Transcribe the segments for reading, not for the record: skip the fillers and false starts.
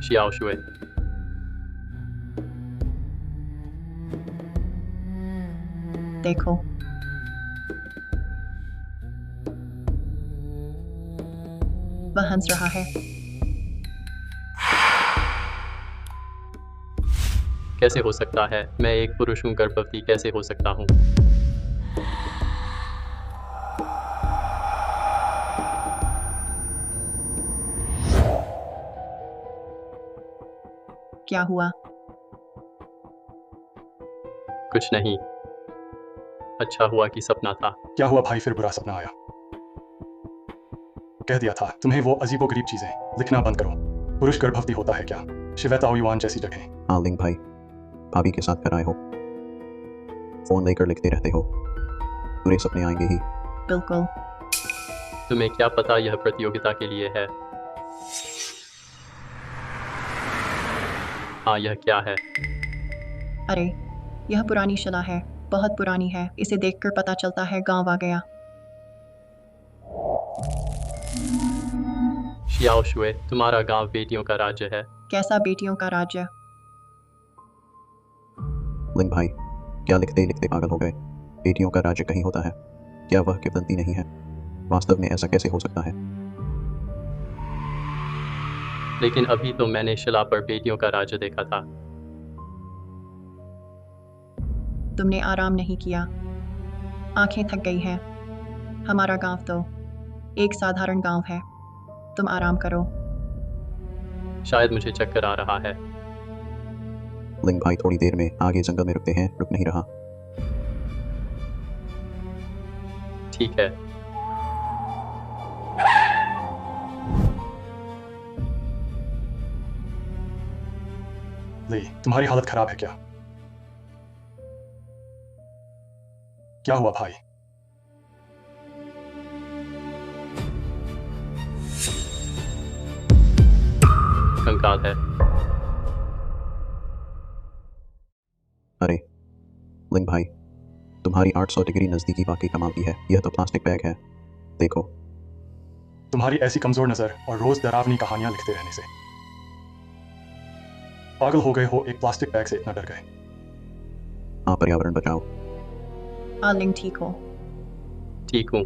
Xiao शुए। देखो, वह हंस रहा है। कैसे हो सकता है? मैं एक पुरुष हूँ, गर्भवती कैसे हो सकता हूँ? क्या हुआ? कुछ नहीं। अच्छा हुआ कि सपना था। क्या हुआ भाई, फिर बुरा सपना आया? कह दिया था तुम्हें वो अजीबोगरीब चीजें लिखना बंद करो। पुरुष गर्भवती होता है क्या? शिवेता युवान जैसी जगह। हाँ लिंग भाई, भाभी के साथ फिर आए हो, फोन लेकर लिखते रहते हो, बुरे सपने आएंगे ही। बिल्कुल। तुम्हें क्या पता यह प्रतियोगिता के लिए है? हाँ, यह क्या है? अरे, यह पुरानी शिला है, बहुत पुरानी है। इसे देखकर पता चलता है गांव आ गया। शियाओ शुए, तुम्हारा गांव बेटियों का राज्य है। कैसा बेटियों का राज्य? लिंग भाई, क्या लिखते लिखते पागल हो गए? बेटियों का राज्य कहीं होता है? क्या वह किंवदंती नहीं है? वास्तव में ऐसा कैसे हो सकता है? लेकिन अभी तो मैंने शिला पर बेटियों का राज्य देखा था। तुमने आराम नहीं किया, आंखें थक गई हैं। हमारा गांव तो एक साधारण गांव है। तुम आराम करो। शायद मुझे चक्कर आ रहा है। लिंग भाई थोड़ी देर में आगे जंगल में रुकते हैं, रुक नहीं रहा। ठीक है। ली, तुम्हारी हालत खराब है क्या? क्या हुआ भाई? कंकाल है। अरे लिंग भाई, तुम्हारी 800 डिग्री नजदीकी वाकई कमाल की है। यह तो प्लास्टिक बैग है, देखो। तुम्हारी ऐसी कमजोर नजर और रोज डरावनी कहानियां लिखते रहने से पागल हो गए हो। एक प्लास्टिक बैग से इतना डर गए? हाँ, पर्यावरण बचाओ। आलिंग ठीक हो? ठीक हूँ।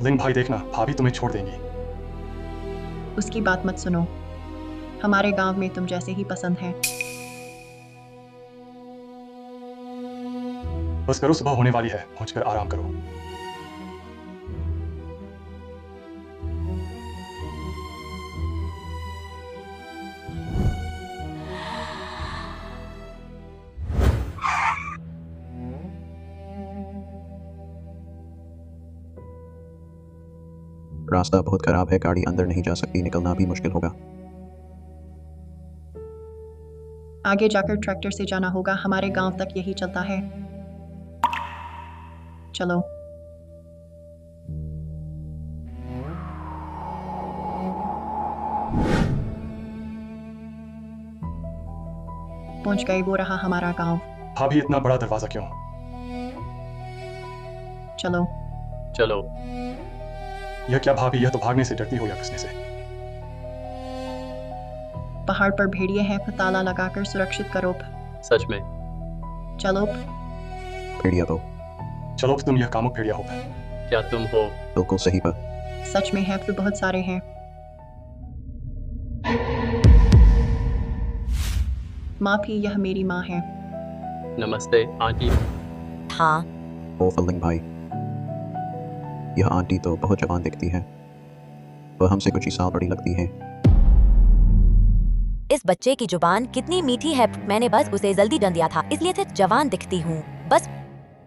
लिंग भाई देखना, भाभी तुम्हें छोड़ देंगी। उसकी बात मत सुनो। हमारे गांव में तुम जैसे ही पसंद है। बस करो, सुबह होने वाली है, पहुंचकर आराम करो। रास्ता बहुत खराब है, गाड़ी अंदर नहीं जा सकती, निकलना भी मुश्किल होगा। आगे जाकर ट्रैक्टर से जाना होगा। हमारे गांव तक यही चलता है। चलो। पहुंच गए, वो रहा हमारा गांव। भाभी इतना बड़ा दरवाजा क्यों? चलो। चलो। यह क्या भाभी, यह तो भागने से डरती हो या किसने से? पहाड़ पर भेड़िए हैं, ताला लगाकर सुरक्षित करो। सच में? चलो। भेड़िया तो चलो, तुम यह कामुक भेड़िया हो। क्या तुम हो? बिल्कुल सही पर। सच में है, तो बहुत सारे हैं। माफी, यह मेरी माँ है। नमस्ते आंटी। हाँ। ओ फलिंग भाई, यह आंटी तो बहुत जवान दिखती है। वह हमसे कुछ ही साल बड़ी लगती है। इस बच्चे की जुबान कितनी मीठी है। मैंने बस उसे जल्दी जन दिया था, इसलिए तो जवान दिखती हूँ बस।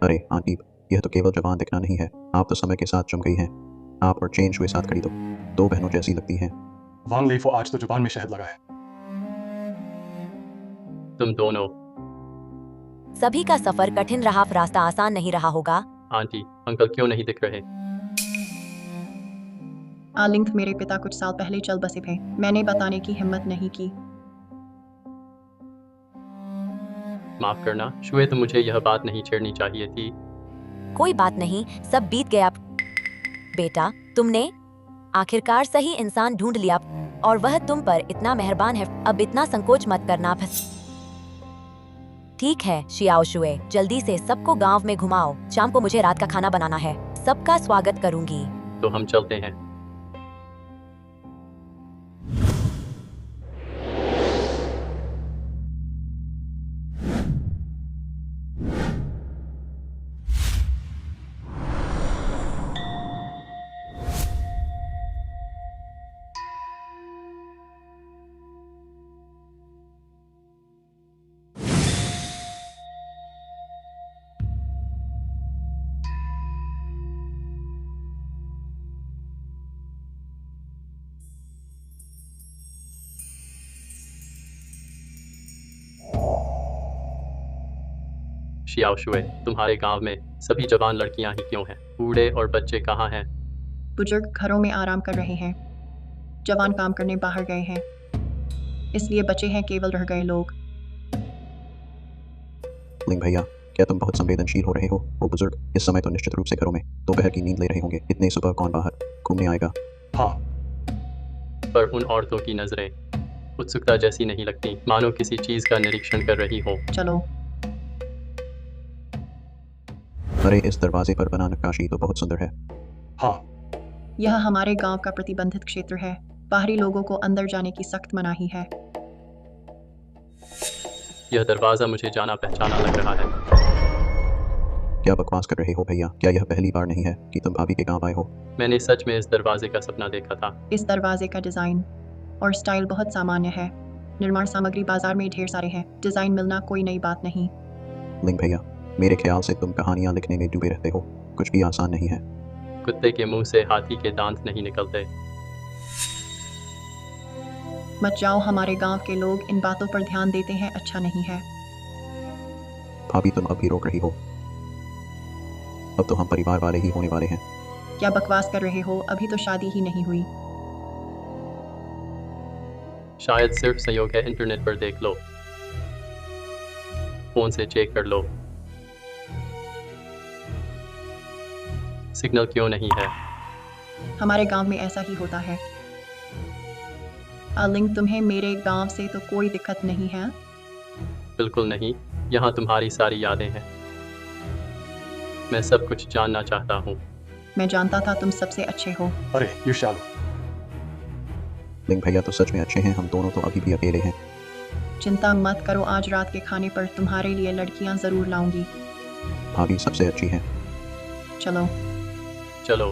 अरे आंटी, यह तो केवल जवान दिखना नहीं है, आप तो समय के साथ चम गई हैं। आप और चेंज हुए साथ खड़ी दो बहनों जैसी लगती हैं। वांग लेफो, आज तो जुबान में शहद लगा है। तुम दोनों। सभी का सफर कठिन रहा, रास्ता आसान नहीं रहा होगा। आंटी, अंकल क्यों नहीं दिख रहे? आलिंग, मेरे पिता कुछ साल पहले चल बसे थे। मैंने बताने की हिम्मत नहीं की। माफ करना शुए, तो मुझे यह बात नहीं छेड़नी चाहिए थी। कोई बात नहीं, सब बीत गया। बेटा, तुमने आखिरकार सही इंसान ढूंढ लिया और वह तुम पर इतना मेहरबान है। अब इतना संकोच मत करना। ठीक है शियाओ शुए, जल्दी से सबको गांव में घुमाओ। शाम को मुझे रात का खाना बनाना है। सबका स्वागत करूंगी। तो हम चलते हैं। शियाओ शुए, तुम्हारे गांव में सभी जवान लड़कियां ही क्यों हैं? बूढ़े और बच्चे कहाँ हैं? बुजुर्ग घरों में आराम कर रहे हैं, जवान काम करने बाहर गए हैं, इसलिए बचे हैं केवल रह गए लोग। लिंग भैया, क्या तुम बहुत संवेदनशील हो रहे हो? वो बुजुर्ग इस समय तो निश्चित रूप से घरों में दोपहर की नींद ले रहे होंगे। इतनी सुबह कौन बाहर घूमने आएगा? हाँ, पर उन औरतों की नजरें उत्सुकता जैसी नहीं लगती, मानो किसी चीज का निरीक्षण कर रही हो। चलो। अरे इस दरवाजे पर बना नक्काशी तो बहुत सुंदर है। हाँ, यह हमारे गांव का प्रतिबंधित क्षेत्र है। बाहरी लोगों को अंदर जाने की सख्त मनाही है। यह दरवाजा मुझे जाना पहचाना लग रहा है। क्या बकवास कर रहे हो भैया? क्या यह पहली बार नहीं है कि तुम भाभी के गांव आए हो? मैंने सच में इस दरवाजे का सपना देखा था। इस दरवाजे का डिजाइन और स्टाइल बहुत सामान्य है। निर्माण सामग्री बाजार में ढेर सारे हैं। डिजाइन मिलना कोई नई बात नहीं। लिंग भैया, मेरे ख्याल से तुम कहानियां लिखने में डूबे रहते हो। कुछ भी आसान नहीं है। कुत्ते के मुंह से हाथी के दांत नहीं निकलते। मत जाओ, हमारे गांव के लोग इन बातों पर ध्यान देते हैं, अच्छा नहीं है। भाभी तुम अब भी रोक रही हो। अब तो हम परिवार वाले ही होने वाले हैं। क्या बकवास कर रहे हो? अभी तो शादी ही नहीं हुई। शायद सिर्फ संयोग है। इंटरनेट पर देख लो, फोन से चेक कर लो, सिग्नल क्यों नहीं है? हमारे गांव में ऐसा ही होता है। लिंग, तुम्हें मेरे गांव से तो कोई दिक्कत नहीं है? बिल्कुल नहीं, यहाँ तुम्हारी सारी यादें हैं। मैं सब कुछ जानना चाहता हूँ। मैं जानता था तुम सबसे अच्छे हो। अरे ईर्ष्यालु। लिंग भैया तो सच में अच्छे हैं। हम दोनों तो अभी भी अकेले हैं। चिंता मत करो, आज रात के खाने पर तुम्हारे लिए लड़कियां जरूर लाऊंगी। भाभी सबसे अच्छी है। चलो। चलो।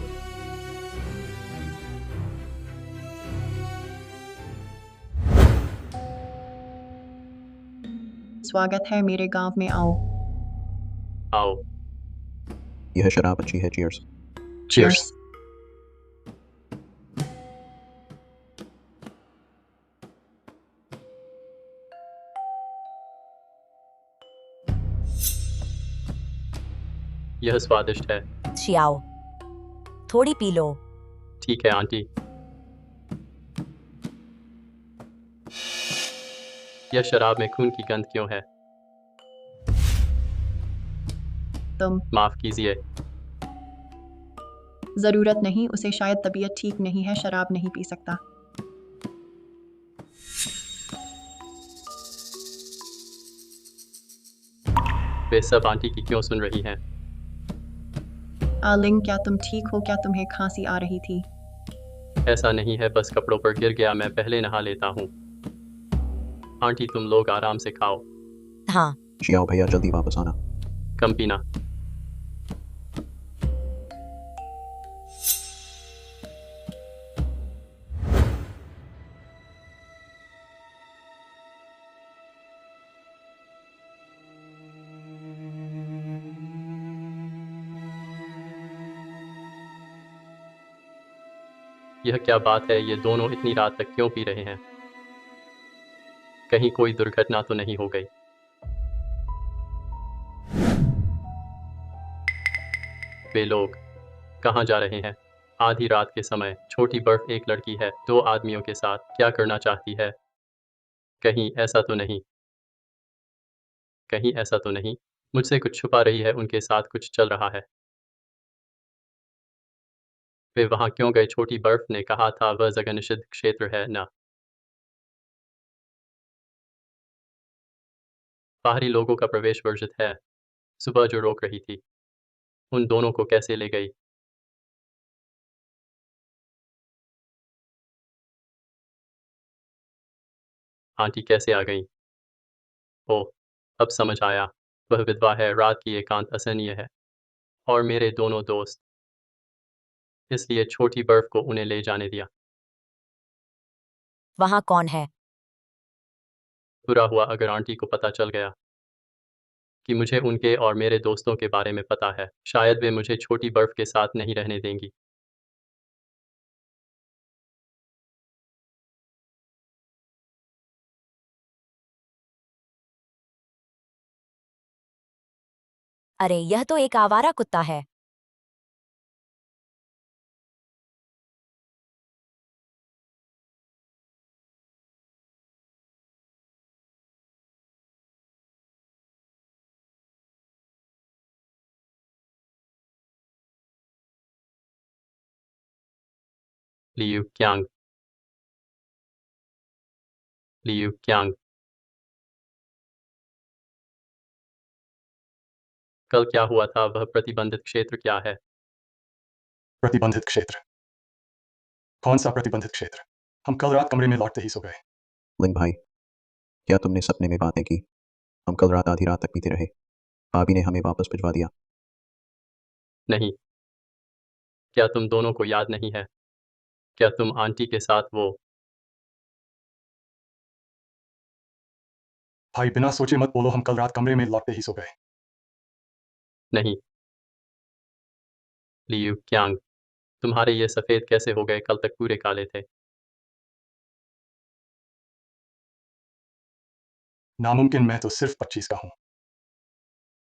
स्वागत है मेरे गांव में, आओ। आओ। यह शराब अच्छी है। चीयर्स। चीयर्स। यह स्वादिष्ट है। शियाओ, थोड़ी पी लो। ठीक है आंटी। यह शराब में खून की गंध क्यों है? तुम। माफ कीजिए। जरूरत नहीं, उसे शायद तबीयत ठीक नहीं है, शराब नहीं पी सकता। वे सब आंटी की क्यों सुन रही हैं? लिंग, क्या तुम ठीक हो? क्या तुम्हें खांसी आ रही थी? ऐसा नहीं है, बस कपड़ों पर गिर गया। मैं पहले नहा लेता हूँ। आंटी तुम लोग आराम से खाओ। हाँ। शियाओ भैया जल्दी वापस आना। कम पीना। यह क्या बात है? ये दोनों इतनी रात तक क्यों पी रहे हैं? कहीं कोई दुर्घटना तो नहीं हो गई? वे लोग कहाँ जा रहे हैं? आधी रात के समय छोटी बर्फ एक लड़की है 2 आदमियों के साथ, क्या करना चाहती है? कहीं ऐसा तो नहीं? कहीं ऐसा तो नहीं? मुझसे कुछ छुपा रही है, उनके साथ कुछ चल रहा है। वे वहाँ क्यों गए? छोटी बर्फ ने कहा था वह जगह निषिद्ध क्षेत्र है ना। बाहरी लोगों का प्रवेश वर्जित है। सुबह जो रोक रही थी उन दोनों को कैसे ले गई? आंटी कैसे आ गईं? ओह, अब समझ आया। वह विधवा है, रात की एकांत असहनीय है। और मेरे दोनों दोस्त। इसलिए छोटी बर्फ को उन्हें ले जाने दिया। वहाँ कौन है? बुरा हुआ अगर आंटी को पता चल गया कि मुझे उनके और मेरे दोस्तों के बारे में पता है। शायद वे मुझे छोटी बर्फ के साथ नहीं रहने देंगी। अरे यह तो एक आवारा कुत्ता है। Liu Kiang. Liu Kiang. कल क्या हुआ था? वह प्रतिबंधित क्षेत्र क्या है? प्रतिबंधित क्षेत्र? कौन सा प्रतिबंधित क्षेत्र? हम कल रात कमरे में लौटते ही सो गए। लिंग भाई, क्या तुमने सपने में बातें की? हम कल रात आधी रात तक पीते रहे। भाभी ने हमें वापस भिजवा दिया। नहीं। क्या तुम दोनों को याद नहीं है? क्या तुम आंटी के साथ वो भाई बिना सोचे मत बोलो, हम कल रात कमरे में लौटते ही सो गए। नहीं। लियू क्यांग, तुम्हारे ये सफ़ेद कैसे हो गए? कल तक पूरे काले थे। नामुमकिन, मैं तो सिर्फ 25 का हूँ।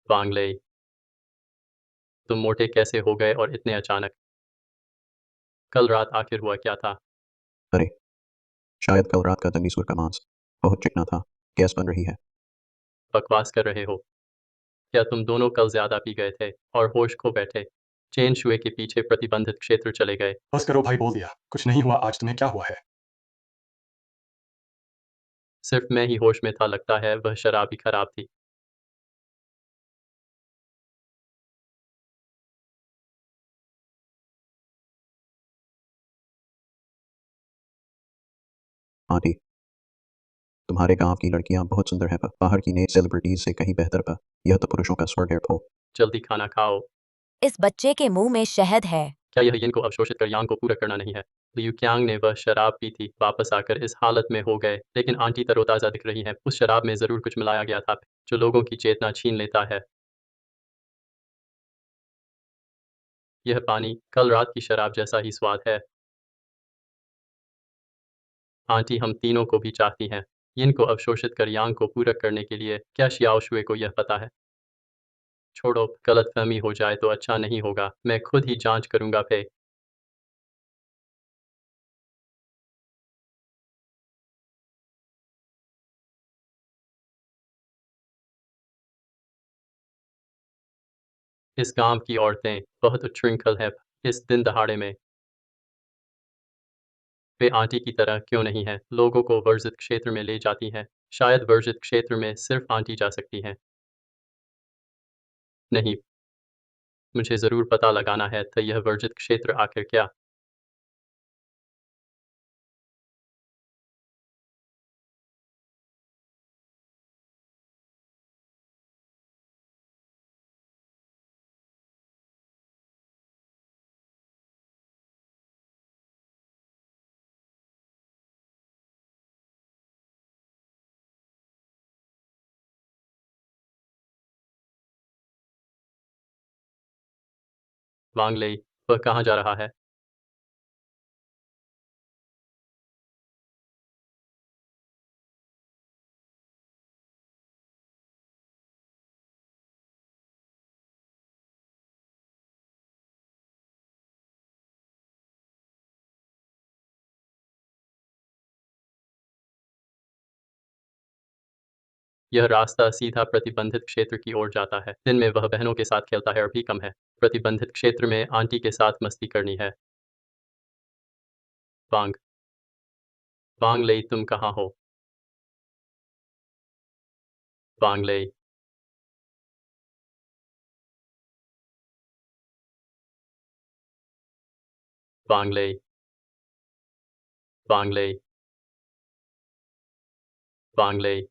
वांग लेई, तुम मोटे कैसे हो गए और इतने अचानक? कल रात आखिर हुआ क्या था? अरे, शायद कल रात का दंडीसुर का मांस बहुत चिकना था। गैस बन रही है। बकवास कर रहे हो? क्या तुम दोनों कल ज़्यादा पी गए थे और होश खो बैठे? चेन शुए के पीछे प्रतिबंधित क्षेत्र चले गए। बस करो भाई, बोल दिया। कुछ नहीं हुआ। आज तुम्हें क्या हुआ है? सिर्फ मैं ही होश में था। लगता है वह शराब ही खराब थी। आंटी, तुम्हारे गांव की लड़कियां बहुत सुंदर है, पर बाहर की नेट सेलिब्रिटीज से कहीं बेहतर पर। यह तो पुरुषों का स्वर्ग है। पो जल्दी खाना खाओ। इस बच्चे के मुंह में शहद है। क्या यह यिन को अवशोषित कर यांग को पूरा करना नहीं है? लियू क्यांग ने वह शराब पी थी। वापस आकर इस हालत में हो गए। लेकिन आंटी तरोताज़ा दिख रही हैं। उस शराब में ज़रूर कुछ मिलाया गया था जो लोगों की चेतना छीन लेता है। यह पानी कल रात की शराब जैसा ही स्वाद है। आंटी हम तीनों को भी चाहती हैं। यिन को अवशोषित कर यांग को पूरक करने के लिए। क्या शियाओ शुए को यह पता है? छोड़ो, गलतफहमी हो जाए तो अच्छा नहीं होगा। मैं खुद ही जांच करूंगा। फे इस गांव की औरतें बहुत उच्छृंखल हैं। इस दिन दहाड़े में वे आंटी की तरह क्यों नहीं हैं? लोगों को वर्जित क्षेत्र में ले जाती हैं। शायद वर्जित क्षेत्र में सिर्फ आंटी जा सकती हैं। नहीं, मुझे ज़रूर पता लगाना है। तो यह वर्जित क्षेत्र आखिर क्या? वांग लेई, वह कहाँ जा रहा है? यह रास्ता सीधा प्रतिबंधित क्षेत्र की ओर जाता है। दिन में वह बहनों के साथ खेलता है और भी कम है। प्रतिबंधित क्षेत्र में आंटी के साथ मस्ती करनी है। वांग वांग लेई तुम कहाँ हो? वांग लेई वांग लेई वांग लेई वांग लेई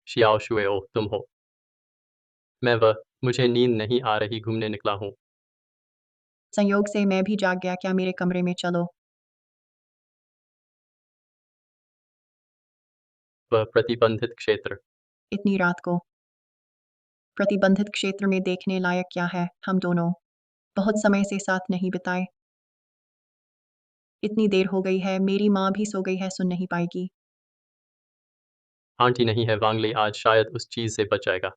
शियाओ शुए ओ तुम हो। मुझे नींद नहीं आ रही, घूमने निकला हूँ। संयोग से मैं भी जाग गया, क्या मेरे कमरे में चलो? वह प्रतिबंधित क्षेत्र इतनी रात को प्रतिबंधित क्षेत्र में देखने लायक क्या है? हम दोनों बहुत समय से साथ नहीं बिताए। इतनी देर हो गई है, मेरी माँ भी सो गई है, सुन नहीं पाएगी। आंटी नहीं है, वांग लेई आज शायद उस चीज से बच जाएगा।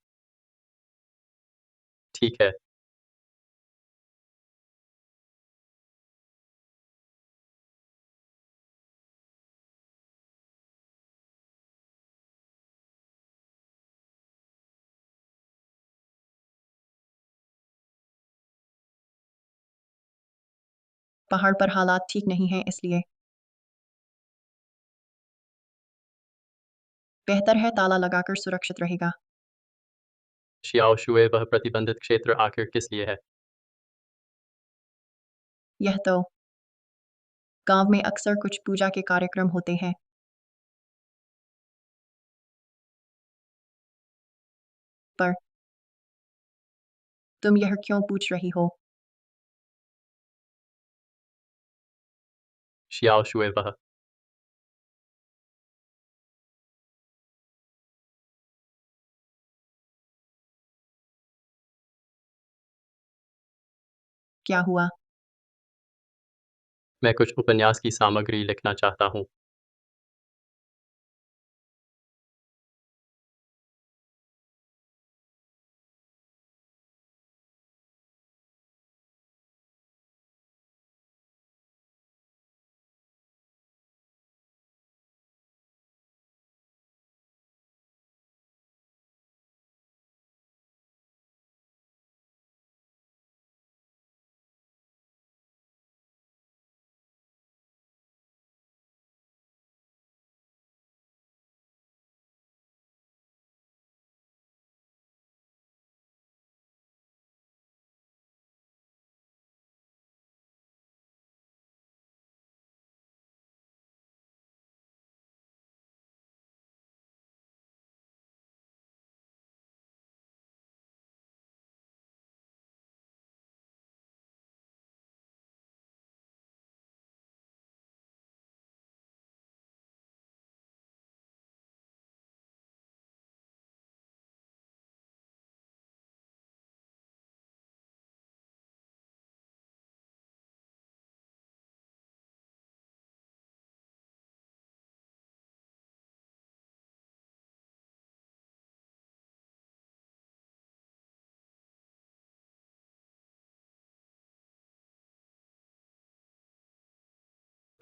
ठीक है, पहाड़ पर हालात ठीक नहीं हैं, इसलिए बेहतर है ताला लगाकर सुरक्षित रहेगा। शियाओ शुए वह प्रतिबंधित क्षेत्र आखिर किस लिए है? यह तो गांव में अक्सर कुछ पूजा के कार्यक्रम होते हैं। पर तुम यह क्यों पूछ रही हो? शियाओ शुए वह क्या हुआ? मैं कुछ उपन्यास की सामग्री लिखना चाहता हूँ।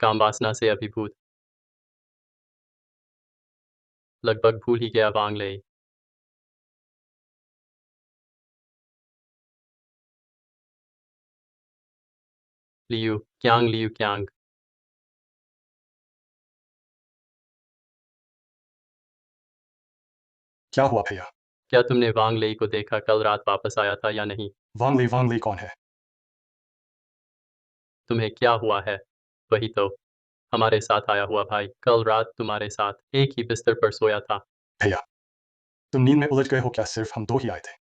काम वासना से अभिभूत, लगभग भूल ही गया वांग लेई। लियू क्यांग क्या हुआ भैया? क्या तुमने वांग लेई को देखा? कल रात वापस आया था या नहीं? वांग ली कौन है? तुम्हें क्या हुआ है? वही तो हमारे साथ आया हुआ भाई, कल रात तुम्हारे साथ एक ही बिस्तर पर सोया था। भैया, तुम नींद में उलझ गए हो क्या? सिर्फ हम दो ही आए थे।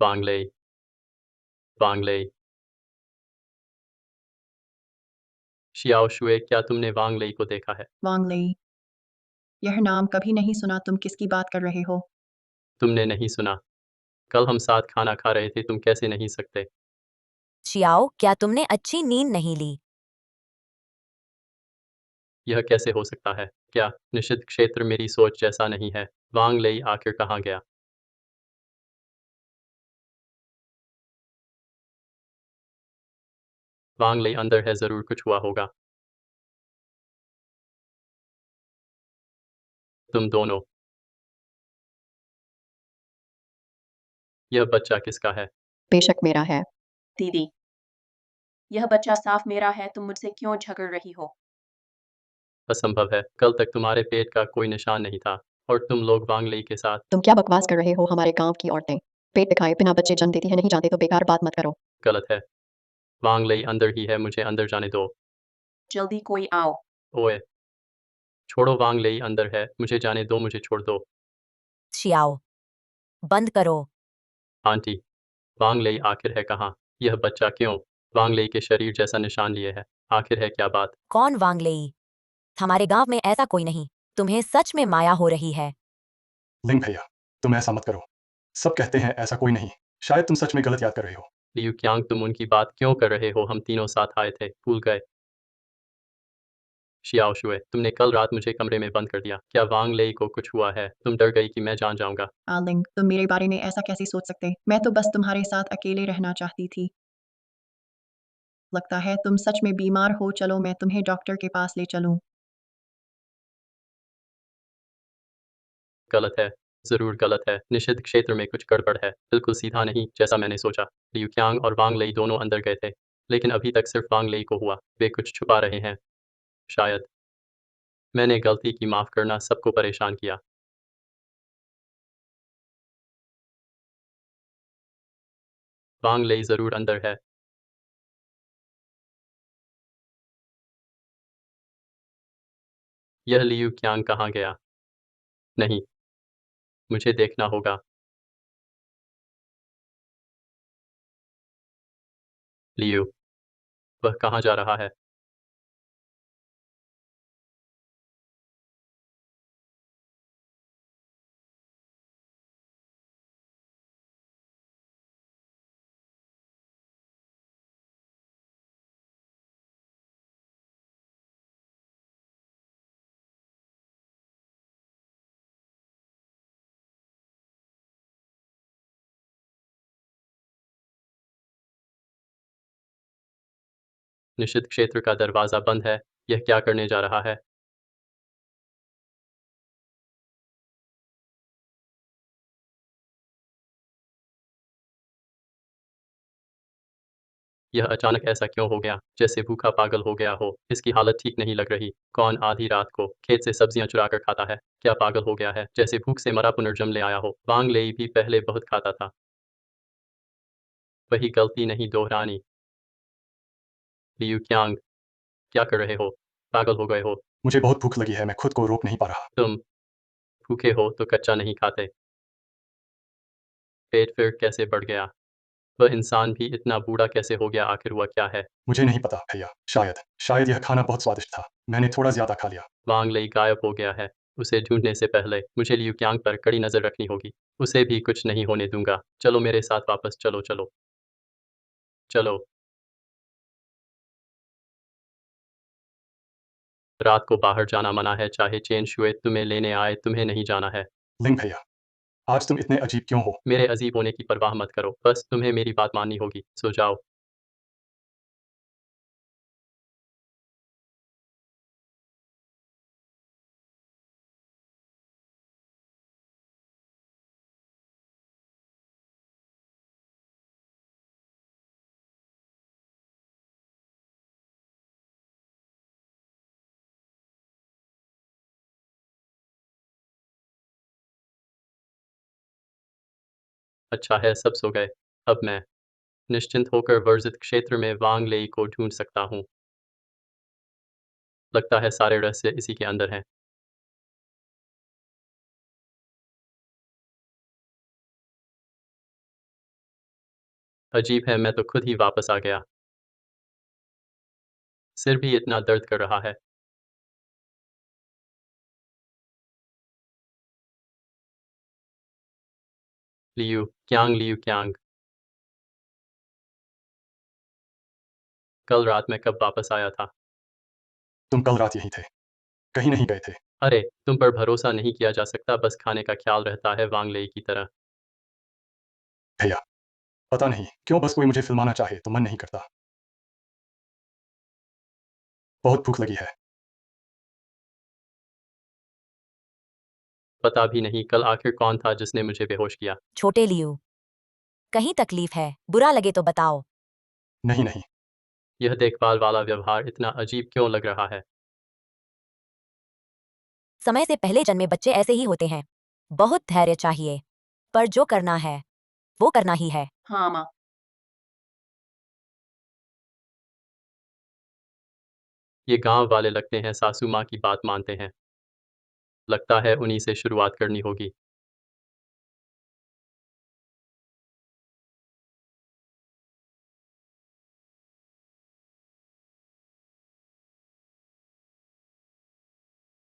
वांग लेई वांग लेई शियाओ शुए, क्या तुमने वांग लेई को देखा है? वांग लेई? यह नाम कभी नहीं सुना, तुम किसकी बात कर रहे हो? तुमने नहीं सुना? कल हम साथ खाना खा रहे थे, तुम कैसे नहीं सकते? शियाओ, क्या तुमने अच्छी नींद नहीं ली? यह कैसे हो सकता है? क्या निषिद्ध क्षेत्र मेरी सोच जैसा नहीं है? वांग लेई आखिर कहाँ गया? वांग लई अंदर है, जरूर कुछ हुआ होगा। तुम दोनों। यह बच्चा किसका है? बेशक मेरा है। दीदी, यह बच्चा साफ मेरा है, तुम मुझसे क्यों झगड़ रही हो? असंभव है, कल तक तुम्हारे पेट का कोई निशान नहीं था और तुम लोग वांग लई के साथ। तुम क्या बकवास कर रहे हो? हमारे गांव की औरतें पेट दिखाए बिना बच्चे जन्म देती है, नहीं जानते तो बेकार बात मत करो। गलत है। वांग लई अंदर ही है, मुझे अंदर जाने दो। जल्दी कोई आओ। ओए, छोड़ो, वांग लई अंदर है, मुझे जाने दो, मुझे छोड़ दो। शियाओ, बंद करो। आंटी, वांग लई आखिर है कहाँ? यह बच्चा क्यों वांग लई के शरीर जैसा निशान लिए है? आखिर है क्या बात? कौन वांग लेई? हमारे गांव में ऐसा कोई नहीं। तुम्हें सच में माया हो रही है। लिंग भैया, तुम ऐसा मत करो। सब कहते हैं ऐसा कोई नहीं। शायद तुम सच में गलत याद कर रहे हो। लियू क्यांग, तुम उनकी बात क्यों कर रहे हो? हम तीनों साथ आए थे, भूल गए? शियाओ शुए, तुमने कल रात मुझे कमरे में बंद कर दिया। क्या वांग लेई को कुछ हुआ है? तुम डर गई कि मैं जान जाऊंगा। आलिंग, तुम मेरे बारे में ऐसा कैसे सोच सकते? मैं तो बस तुम्हारे साथ अकेले रहना चाहती थी। लगता है तुम सच में बीमार हो। चलो मैं तुम्हें डॉक्टर के पास ले चलूं। गलत है, जरूर गलत है। निषिद्ध क्षेत्र में कुछ गड़बड़ है, बिल्कुल सीधा नहीं जैसा मैंने सोचा। लियू क्यांग और वांग लई दोनों अंदर गए थे, लेकिन अभी तक सिर्फ वांग लई को हुआ। वे कुछ छुपा रहे हैं, शायद। मैंने गलती की, माफ करना, सबको परेशान किया। वांग लई जरूर अंदर है। यह लियू क्यांग कहाँ गया? नहीं, मुझे देखना होगा। लियू, वह कहाँ जा रहा है? निषिद्ध क्षेत्र का दरवाजा बंद है। यह क्या करने जा रहा है? यह अचानक ऐसा क्यों हो गया? जैसे भूखा पागल हो गया हो। इसकी हालत ठीक नहीं लग रही। कौन आधी रात को खेत से सब्जियां चुरा कर खाता है? क्या पागल हो गया है? जैसे भूख से मरा पुनर्जन्म ले आया हो। वांग लेई भी पहले बहुत खाता था। वही गलती नहीं दोहरानी। लियू क्यांग, क्या कर रहे हो? पागल हो गए हो? मुझे बहुत भूख लगी है, मैं खुद को रोक नहीं पा रहा। तुम भूखे हो तो कच्चा नहीं खाते। पेट फिर कैसे बढ़ गया? वह इंसान भी इतना बूढ़ा कैसे हो गया? आखिर हुआ क्या है? मुझे नहीं पता भैया, शायद यह खाना बहुत स्वादिष्ट था, मैंने थोड़ा ज्यादा खा लिया। वांग लई गायब हो गया है। उसे ढूंढने से पहले मुझे लियू क्यांग पर कड़ी नजर रखनी होगी। उसे भी कुछ नहीं होने दूंगा। चलो मेरे साथ वापस, चलो चलो चलो। रात को बाहर जाना मना है, चाहे चेन शुए तुम्हें लेने आए, तुम्हें नहीं जाना है। लिंग भैया, आज तुम इतने अजीब क्यों हो? मेरे अजीब होने की परवाह मत करो, बस तुम्हें मेरी बात माननी होगी। सो जाओ। अच्छा है, सब सो गए। अब मैं निश्चिंत होकर वर्जित क्षेत्र में वांग लेई को ढूंढ सकता हूँ। लगता है सारे रहस्य इसी के अंदर हैं। अजीब है, मैं तो खुद ही वापस आ गया। सिर भी इतना दर्द कर रहा है। लियू क्यांग, कल रात मैं कब वापस आया था? तुम कल रात यहीं थे, कहीं नहीं गए थे। अरे, तुम पर भरोसा नहीं किया जा सकता, बस खाने का ख्याल रहता है वांग लेई की तरह। भैया, पता नहीं क्यों बस कोई मुझे फिल्माना चाहे तो मन नहीं करता। बहुत भूख लगी है। पता भी नहीं कल आखिर कौन था जिसने मुझे बेहोश किया। छोटे लियू, कहीं तकलीफ है? बुरा लगे तो बताओ। नहीं नहीं, यह देखभाल वाला व्यवहार इतना अजीब क्यों लग रहा है? समय से पहले जन्मे बच्चे ऐसे ही होते हैं। बहुत धैर्य चाहिए, पर जो करना है वो करना ही है। हाँ माँ। ये गांव वाले लगते हैं सासू माँ की बात मानते हैं। लगता है उन्हीं से शुरुआत करनी होगी।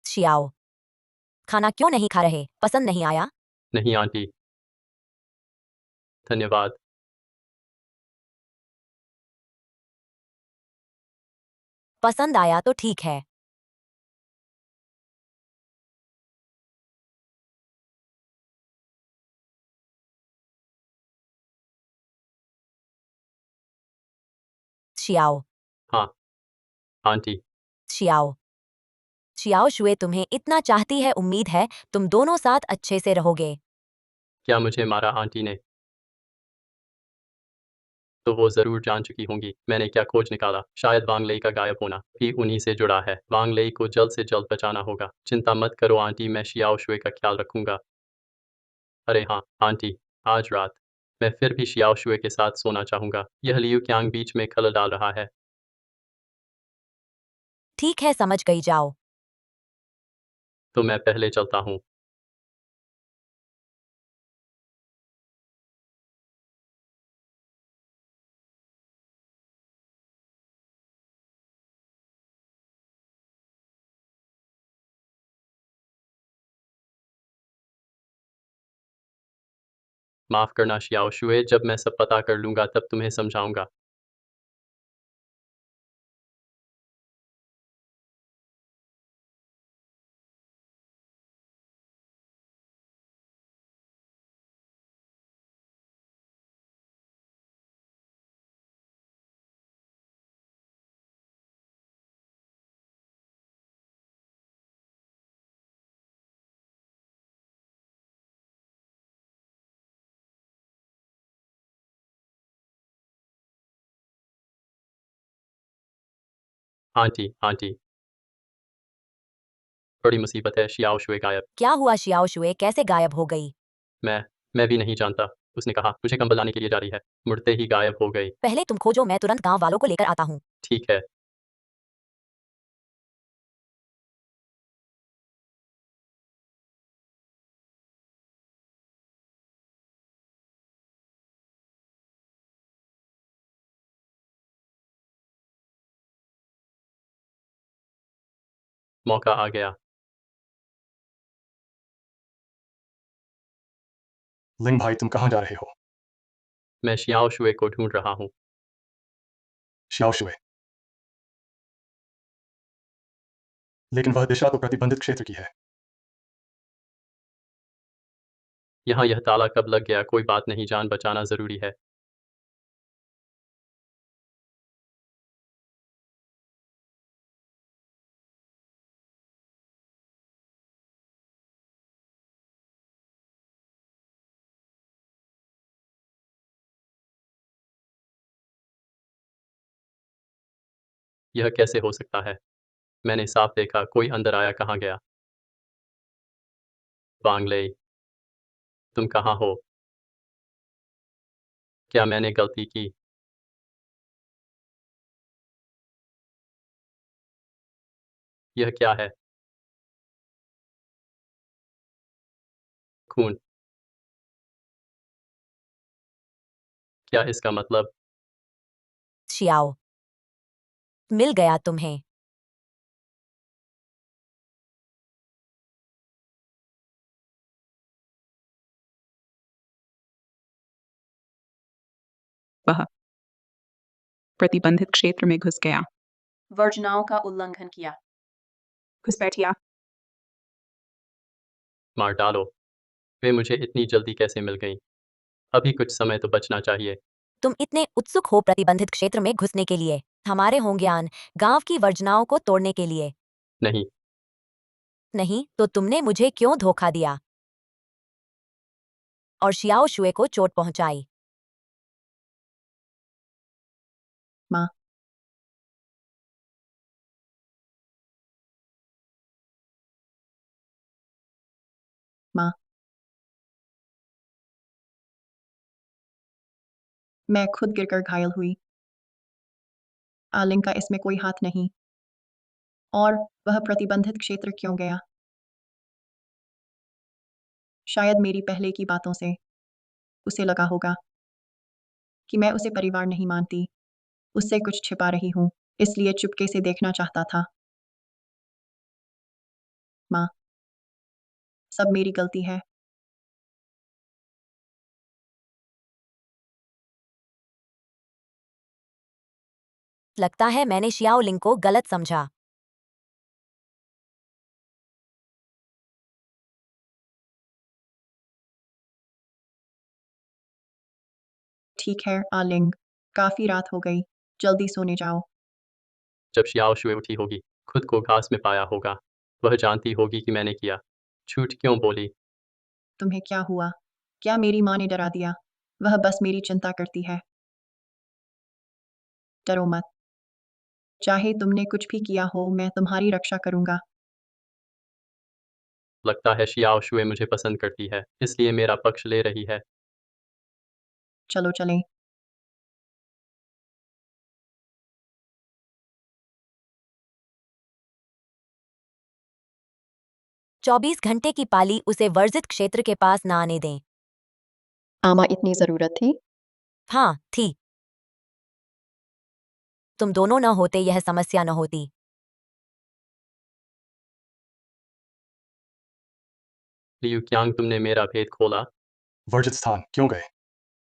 शियाओ, खाना क्यों नहीं खा रहे? पसंद नहीं आया? नहीं आंटी, धन्यवाद। पसंद आया तो ठीक है। शियाओ, हाँ आंटी। शियाओ, शियाओ शुए तुम्हें इतना चाहती है, उम्मीद है तुम दोनों साथ अच्छे से रहोगे। क्या मुझे मारा आंटी ने? तो वो जरूर जान चुकी होंगी। मैंने क्या खोज निकाला? शायद वांग लेई का गायब होना भी उन्हीं से जुड़ा है। वांग लेई को जल्द से जल्द बचाना होगा। चिंता मत करो आंटी, मैं शियाओ शुए का ख्याल रखूंगा। अरे हाँ आंटी, आज रात मैं फिर भी शियाओ शुए के साथ सोना चाहूंगा। यह लियू क्यांग बीच में खलल डाल रहा है। ठीक है, समझ गई, जाओ। तो मैं पहले चलता हूँ। माफ करना शियाओ शुए, जब मैं सब पता कर लूंगा तब तुम्हें समझाऊंगा। आंटी आंटी, बड़ी मुसीबत है, शियाओ शुए गायब। क्या हुआ शियाओ शुए, कैसे गायब हो गई? मैं मैं भी नहीं जानता। उसने कहा मुझे कंबल लाने के लिए जा रही है, मुड़ते ही गायब हो गई। पहले तुम खोजो, मैं तुरंत गांव वालों को लेकर आता हूँ। ठीक है। मौका आ गया। लिंग भाई, तुम कहाँ जा रहे हो? मैं शियाओ शुए को ढूंढ रहा हूँ। श्याओ शुए, लेकिन वह दिशा तो प्रतिबंधित क्षेत्र की है। यहाँ यह ताला कब लग गया? कोई बात नहीं, जान बचाना जरूरी है। यह कैसे हो सकता है? मैंने साफ देखा, कोई अंदर आया, कहाँ गया? वांग लेई, तुम कहाँ हो? क्या मैंने गलती की? यह क्या है? खून? क्या इसका मतलब? शियाओ, मिल गया तुम्हें। वह प्रतिबंधित क्षेत्र में घुस गया। वर्जनाओं का उल्लंघन किया। घुसपैठिया, मार डालो। वे मुझे इतनी जल्दी कैसे मिल गईं? अभी कुछ समय तो बचना चाहिए। तुम इतने उत्सुक हो प्रतिबंधित क्षेत्र में घुसने के लिए? हमारे होंग्यान गांव की वर्जनाओं को तोड़ने के लिए। नहीं, नहीं तो तुमने मुझे क्यों धोखा दिया और शियाओ शुए को चोट पहुंचाई? माँ, माँ, मैं खुद गिरकर घायल हुई। आलिंग का इसमें कोई हाथ नहीं। और वह प्रतिबंधित क्षेत्र क्यों गया? शायद मेरी पहले की बातों से उसे लगा होगा कि मैं उसे परिवार नहीं मानती, उससे कुछ छिपा रही हूँ, इसलिए चुपके से देखना चाहता था। माँ, सब मेरी गलती है। लगता है मैंने शियाओ लिंग को गलत समझा। ठीक है, आलिंग, काफी रात हो गई, जल्दी सोने जाओ। जब शियाओ शुए उठी होगी, खुद को घास में पाया होगा, वह जानती होगी कि मैंने किया। झूठ क्यों बोली? तुम्हें क्या हुआ? क्या मेरी माँ ने डरा दिया? वह बस मेरी चिंता करती है। डरो मत। चाहे तुमने कुछ भी किया हो, मैं तुम्हारी रक्षा करूंगा। लगता है शियाओ शुए मुझे पसंद करती है, इसलिए मेरा पक्ष ले रही है। चलो चलें। 24 घंटे की पाली उसे वर्जित क्षेत्र के पास न आने दें। आमा, इतनी जरूरत थी? हाँ थी। तुम दोनों न होते यह समस्या न होती। लियू क्यांग, तुमने मेरा भेद खोला। वर्जित स्थान क्यों गए?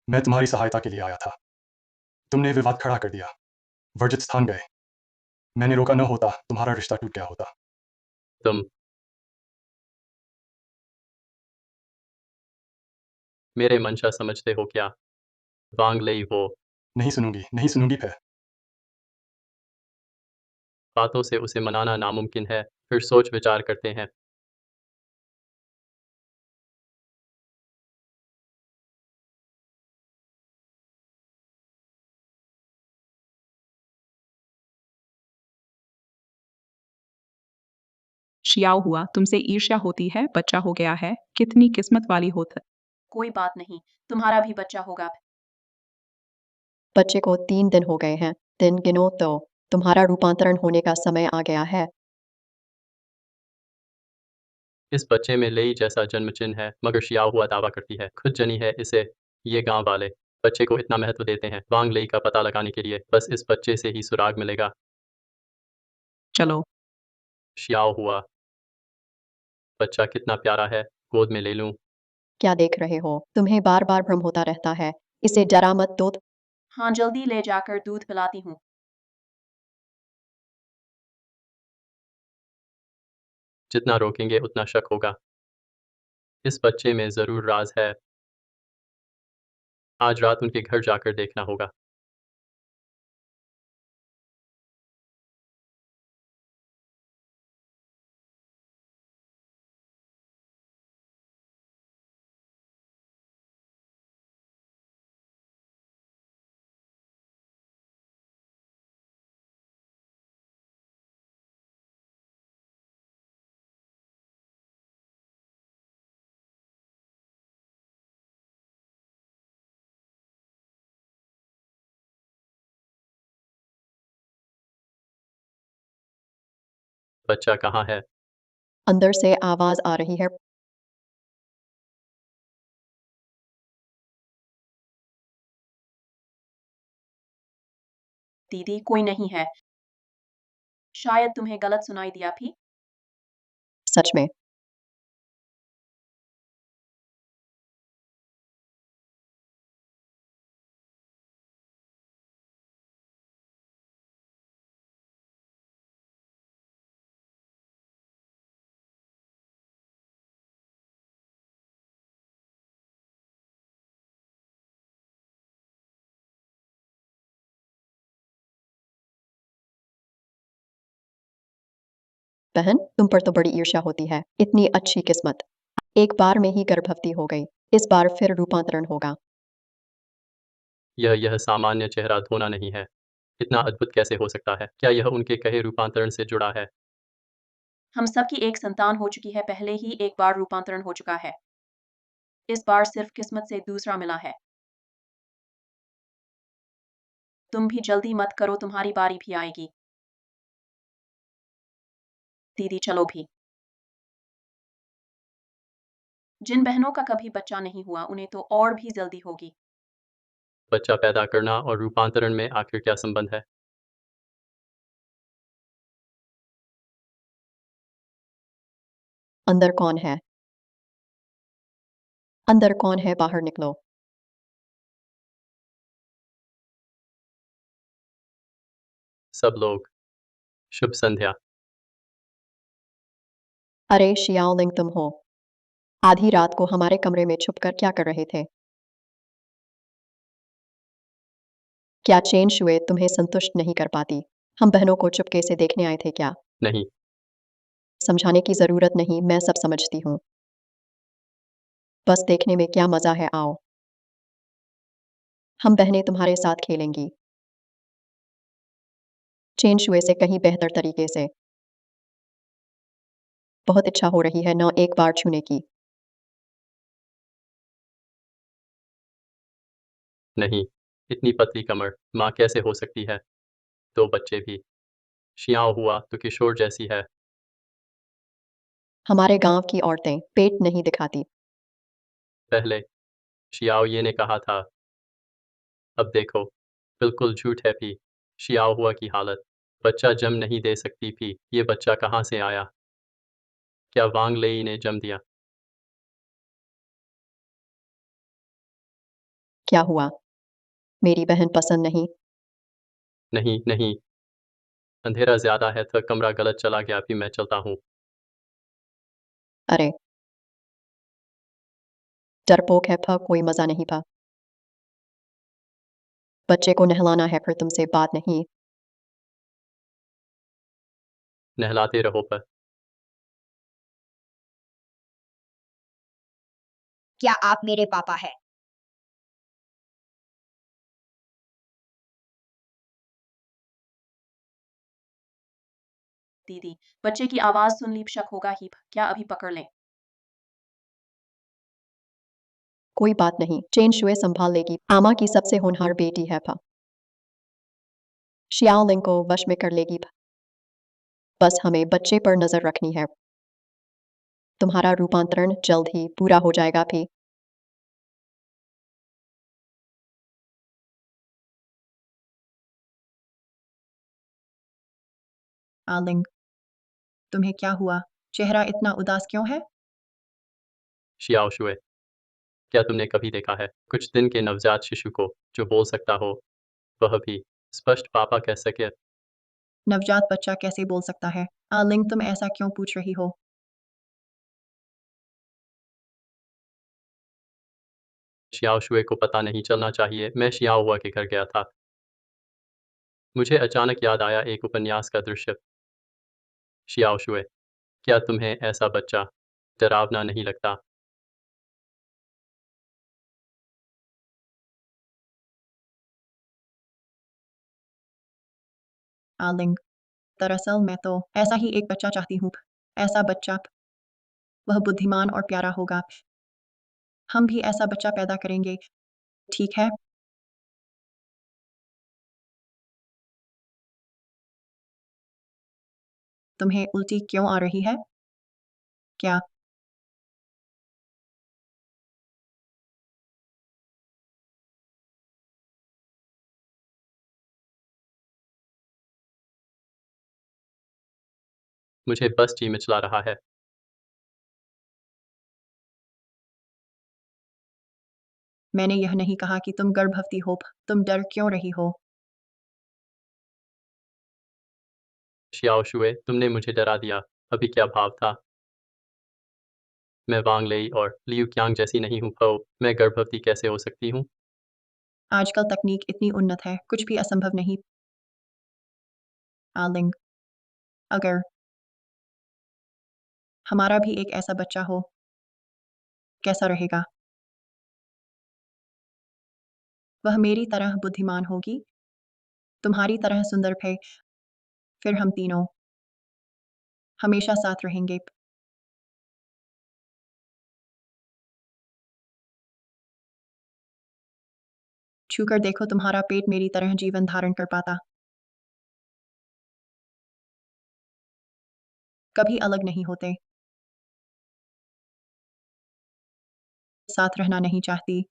मैं तुम्हारी सहायता के लिए आया था। तुमने विवाद खड़ा कर दिया। वर्जित स्थान गए। मैंने रोका न होता, तुम्हारा रिश्ता टूट गया होता। तुम मेरे मंशा समझते हो क्या? वांग लेई वो नहीं सुनूंगी, नहीं सुनूंगी फिर। बातों से उसे मनाना नामुमकिन है, फिर सोच विचार करते हैं। शियाओ हुआ, तुमसे ईर्ष्या होती है, बच्चा हो गया है, कितनी किस्मत वाली होता। कोई बात नहीं, तुम्हारा भी बच्चा होगा। बच्चे को 3 दिन हो गए हैं। दिन गिनो तो तुम्हारा रूपांतरण होने का समय आ गया है। इस बच्चे में लेई जैसा जन्म चिन्ह है, मगर शियाओ हुआ दावा करती है खुद जनी है इसे। ये गांव वाले बच्चे को इतना महत्व देते हैं वांग लेई का पता लगाने के लिए, बस इस बच्चे से ही सुराग मिलेगा। चलो। शियाओ हुआ, बच्चा कितना प्यारा है, गोद में ले लूं? क्या देख रहे हो? तुम्हें बार बार भ्रम होता रहता है। इसे डरा मत दो। हाँ, जल्दी ले जाकर दूध पिलाती हूँ। जितना रोकेंगे उतना शक होगा। इस बच्चे में जरूर राज है। आज रात उनके घर जाकर देखना होगा। बच्चा कहाँ है? अंदर से आवाज आ रही है। दीदी, कोई नहीं है। शायद तुम्हें गलत सुनाई दिया भी। सच में। बहन, तुम पर तो बड़ी ईर्ष्या होती है। इतनी अच्छी किस्मत। एक बार में ही गर्भवती हो गई। इस बार फिर रूपांतरण होगा। यह सामान्य चेहरा धोना नहीं है। इतना अद्भुत कैसे हो सकता है? क्या यह उनके कहे रूपांतरण से जुड़ा है? हम सबकी एक संतान हो चुकी है, पहले ही एक बार रूपांतरण हो चुका है। इस बार सिर्फ किस्मत से दूसरा मिला है। तुम भी जल्दी मत करो, तुम्हारी बारी भी आएगी। दीदी चलो भी। जिन बहनों का कभी बच्चा नहीं हुआ उन्हें तो और भी जल्दी होगी। बच्चा पैदा करना और रूपांतरण में आखिर क्या संबंध है? अंदर कौन है? अंदर कौन है? बाहर निकलो। सब लोग शुभ संध्या। अरे शियाओलिंग, तुम हो? आधी रात को हमारे कमरे में छुपकर क्या कर रहे थे? क्या चेन शुए तुम्हें संतुष्ट नहीं कर पाती? हम बहनों को चुपके से देखने आए थे क्या? नहीं, समझाने की जरूरत नहीं, मैं सब समझती हूँ। बस देखने में क्या मजा है, आओ। हम बहनें तुम्हारे साथ खेलेंगी। चेन शुए से कहीं बेहतर तरीके से। बहुत इच्छा हो रही है ना एक बार छूने की। नहीं, इतनी पतली कमर माँ कैसे हो सकती है? 2 बच्चे भी। शियाओ हुआ तो किशोर जैसी है। हमारे गांव की औरतें पेट नहीं दिखाती। पहले शियाओ ये ने कहा था। अब देखो, बिल्कुल झूठ है भी। शियाओ हुआ की हालत। बच्चा जन्म नहीं दे सकती भी। ये बच्चा कहाँ से आया? क्या वांग लेई ने जन्म दिया? क्या हुआ? मेरी बहन पसंद नहीं? नहीं, नहीं। अंधेरा ज़्यादा है तो कमरा गलत चला गया भी, मैं चलता हूँ। अरे डरपोक है फा, कोई मजा नहीं पा। बच्चे को नहलाना है, फिर तुमसे बात नहीं। नहलाते रहो पर। क्या आप मेरे पापा हैं? दीदी, बच्चे की आवाज सुन ली, शक होगा ही। क्या अभी पकड़ लें? कोई बात नहीं, चेन शुए संभाल लेगी। आमा की सबसे होनहार बेटी है फा। शियाओलिंग को वश में कर लेगी। बस हमें बच्चे पर नजर रखनी है। तुम्हारा रूपांतरण जल्द ही पूरा हो जाएगा भी। आलिंग, तुम्हें क्या हुआ? चेहरा इतना उदास क्यों है? शियाओ शुए, क्या तुमने कभी देखा है कुछ दिन के नवजात शिशु को जो बोल सकता हो, वह भी स्पष्ट पापा कह सके? नवजात बच्चा कैसे बोल सकता है? आलिंग, तुम ऐसा क्यों पूछ रही हो? शियाओ शुए को पता नहीं चलना चाहिए। मैं शियाओ हुआ के घर गया था। मुझे अचानक याद आया एक उपन्यास का दृश्य। शियाओ शुए, क्या तुम्हें ऐसा बच्चा डरावना नहीं लगता? आलिंग, दरअसल मैं तो ऐसा ही एक बच्चा चाहती हूँ। ऐसा बच्चा, वह बुद्धिमान और प्यारा होगा। हम भी ऐसा बच्चा पैदा करेंगे, ठीक है? तुम्हें उल्टी क्यों आ रही है? क्या? मुझे बस जी मिचला रहा है। मैंने यह नहीं कहा कि तुम गर्भवती हो। तुम डर क्यों रही हो? शियाओ शुए, तुमने मुझे डरा दिया। अभी क्या भाव था? मैं वांग लेई और लियू क्यांग जैसी नहीं हूँ। हो, मैं गर्भवती कैसे हो सकती हूँ? आजकल तकनीक इतनी उन्नत है, कुछ भी असंभव नहीं। आलिंग, अगर हमारा भी एक ऐसा बच्चा हो, कैसा रहेगा? वह मेरी तरह बुद्धिमान होगी, तुम्हारी तरह सुंदर है, फिर हम तीनों हमेशा साथ रहेंगे। छूकर देखो तुम्हारा पेट मेरी तरह जीवन धारण कर पाता। कभी अलग नहीं होते। साथ रहना नहीं चाहती।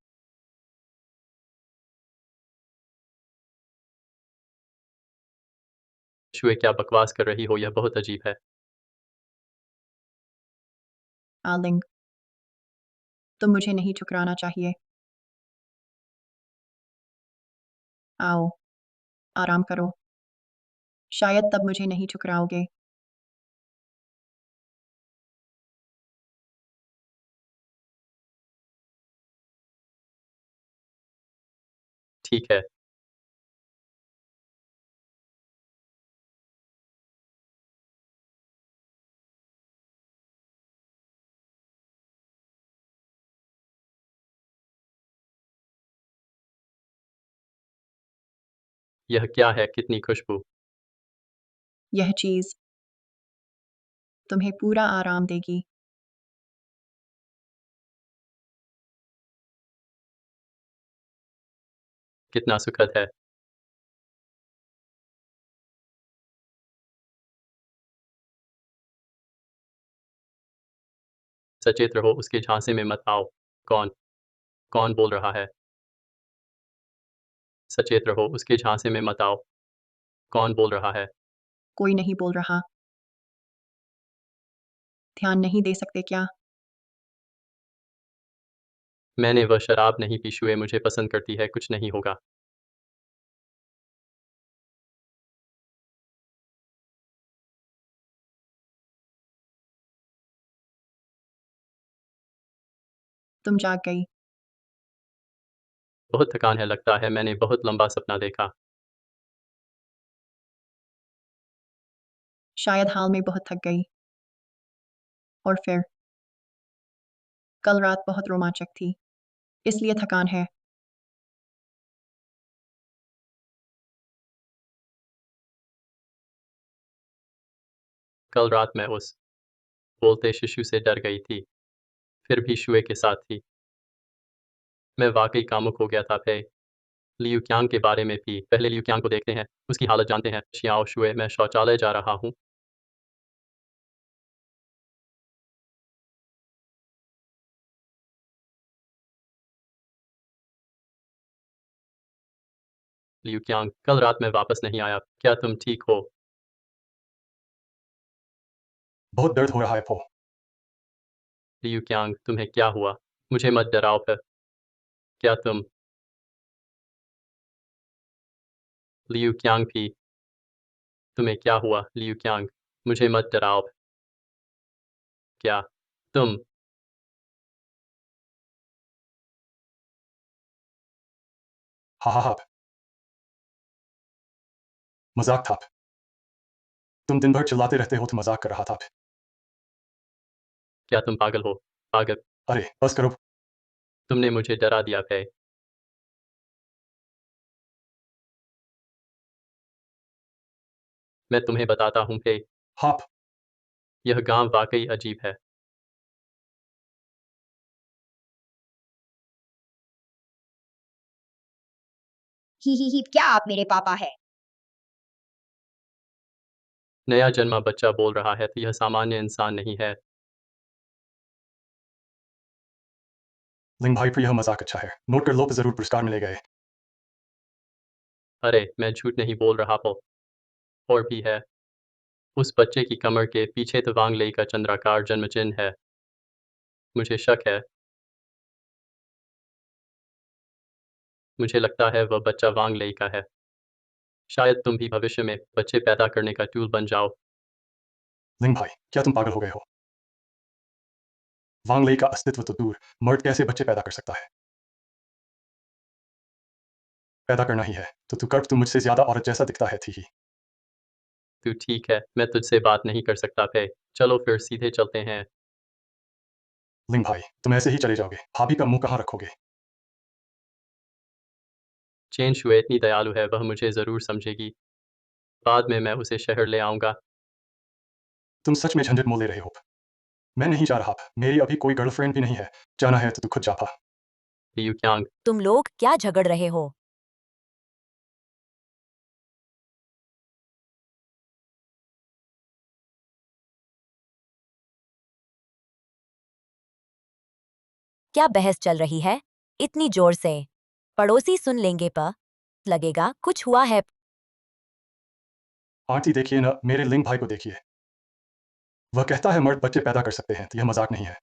शुए क्या बकवास कर रही हो, यह बहुत अजीब है। आलिंग, तुम मुझे नहीं ठुकराना चाहिए। आओ, आराम करो। शायद तब मुझे नहीं ठुकराओगे। ठीक है। यह क्या है, कितनी खुशबू। यह चीज तुम्हें पूरा आराम देगी। कितना सुखद है। सचेत रहो, उसके झांसे में मत आओ। कौन कौन बोल रहा है? सचेत रहो, उसके झांसे में मत आओ। कौन बोल रहा है? कोई नहीं बोल रहा। ध्यान नहीं दे सकते क्या? मैंने वह शराब नहीं पी, शुए मुझे पसंद करती है, कुछ नहीं होगा। तुम जाग गई। बहुत थकान है, लगता है मैंने बहुत लंबा सपना देखा। शायद हाल में बहुत थक गई। और फिर कल रात बहुत रोमांचक थी, इसलिए थकान है। कल रात मैं उस बोलते शिशु से डर गई थी, फिर भी शुए के साथ थी। मैं वाकई कामुक हो गया था। पे लियू क्यांग के बारे में भी। पहले लियू क्यांग को देखते हैं, उसकी हालत जानते हैं। शियाओ शुए, मैं शौचालय जा रहा हूँ। लियू क्यांग, कल रात मैं वापस नहीं आया, क्या तुम ठीक हो? बहुत दर्द हो रहा है, पो। लियू क्यांग, तुम्हें क्या हुआ? मुझे मत डराओ फिर। क्या तुम लियू क्यांग भी? तुम्हें क्या हुआ लियू क्यांग? मुझे मत डराओ। क्या तुम हा हा हा। मजाक था। तुम दिन भर चिल्लाते रहते हो, तो मजाक कर रहा था। क्या तुम पागल हो? पागल। अरे बस करो। तुमने मुझे डरा दिया पे। मैं तुम्हें बताता हूँ पे, हाप। यह गांव वाकई अजीब है। ही क्या आप मेरे पापा है? नया जन्मा बच्चा बोल रहा है, तो यह सामान्य इंसान नहीं है। लिंग भाई, पर यह मजाक अच्छा है, नोट कर लो, पर जरूर पुरस्कार मिलेगा। अरे मैं झूठ नहीं बोल रहा पो। और भी है। उस बच्चे की कमर के पीछे तो वांग लेई का चंद्राकार जन्म चिन्ह है। मुझे शक है। मुझे लगता है वह बच्चा वांग लेई का है। शायद तुम भी भविष्य में बच्चे पैदा करने का टूल बन जाओ। लिंग भाई, क्या तुम पागल हो गए हो? वांग लेई का अस्तित्व तो दूर, मर्द कैसे बच्चे पैदा कर सकता है? पैदा करना ही है तो तू कर, तू मुझसे ज्यादा औरत जैसा दिखता है, थी ही। तू ठीक है, मैं तुझसे बात नहीं कर सकता पे। चलो फिर सीधे चलते हैं। लिंग भाई, तुम ऐसे ही चले जाओगे? भाभी का मुंह कहाँ रखोगे? चेन शुए इतनी दयालु है, वह मुझे ज़रूर समझेगी। बाद में मैं उसे शहर ले आऊँगा। तुम सच में झंझट मोल ले रहे हो? मैं नहीं जा रहा। मेरी अभी कोई गर्लफ्रेंड भी नहीं है। जाना है तो तू खुद जा पा। लियू क्यांग, तुम लोग क्या झगड़ रहे हो? क्या बहस चल रही है इतनी जोर से? पड़ोसी सुन लेंगे पर लगेगा कुछ हुआ है। आंटी देखिए ना, मेरे लिंग भाई को देखिए। वह कहता है मर्द बच्चे पैदा कर सकते हैं। यह मजाक नहीं है।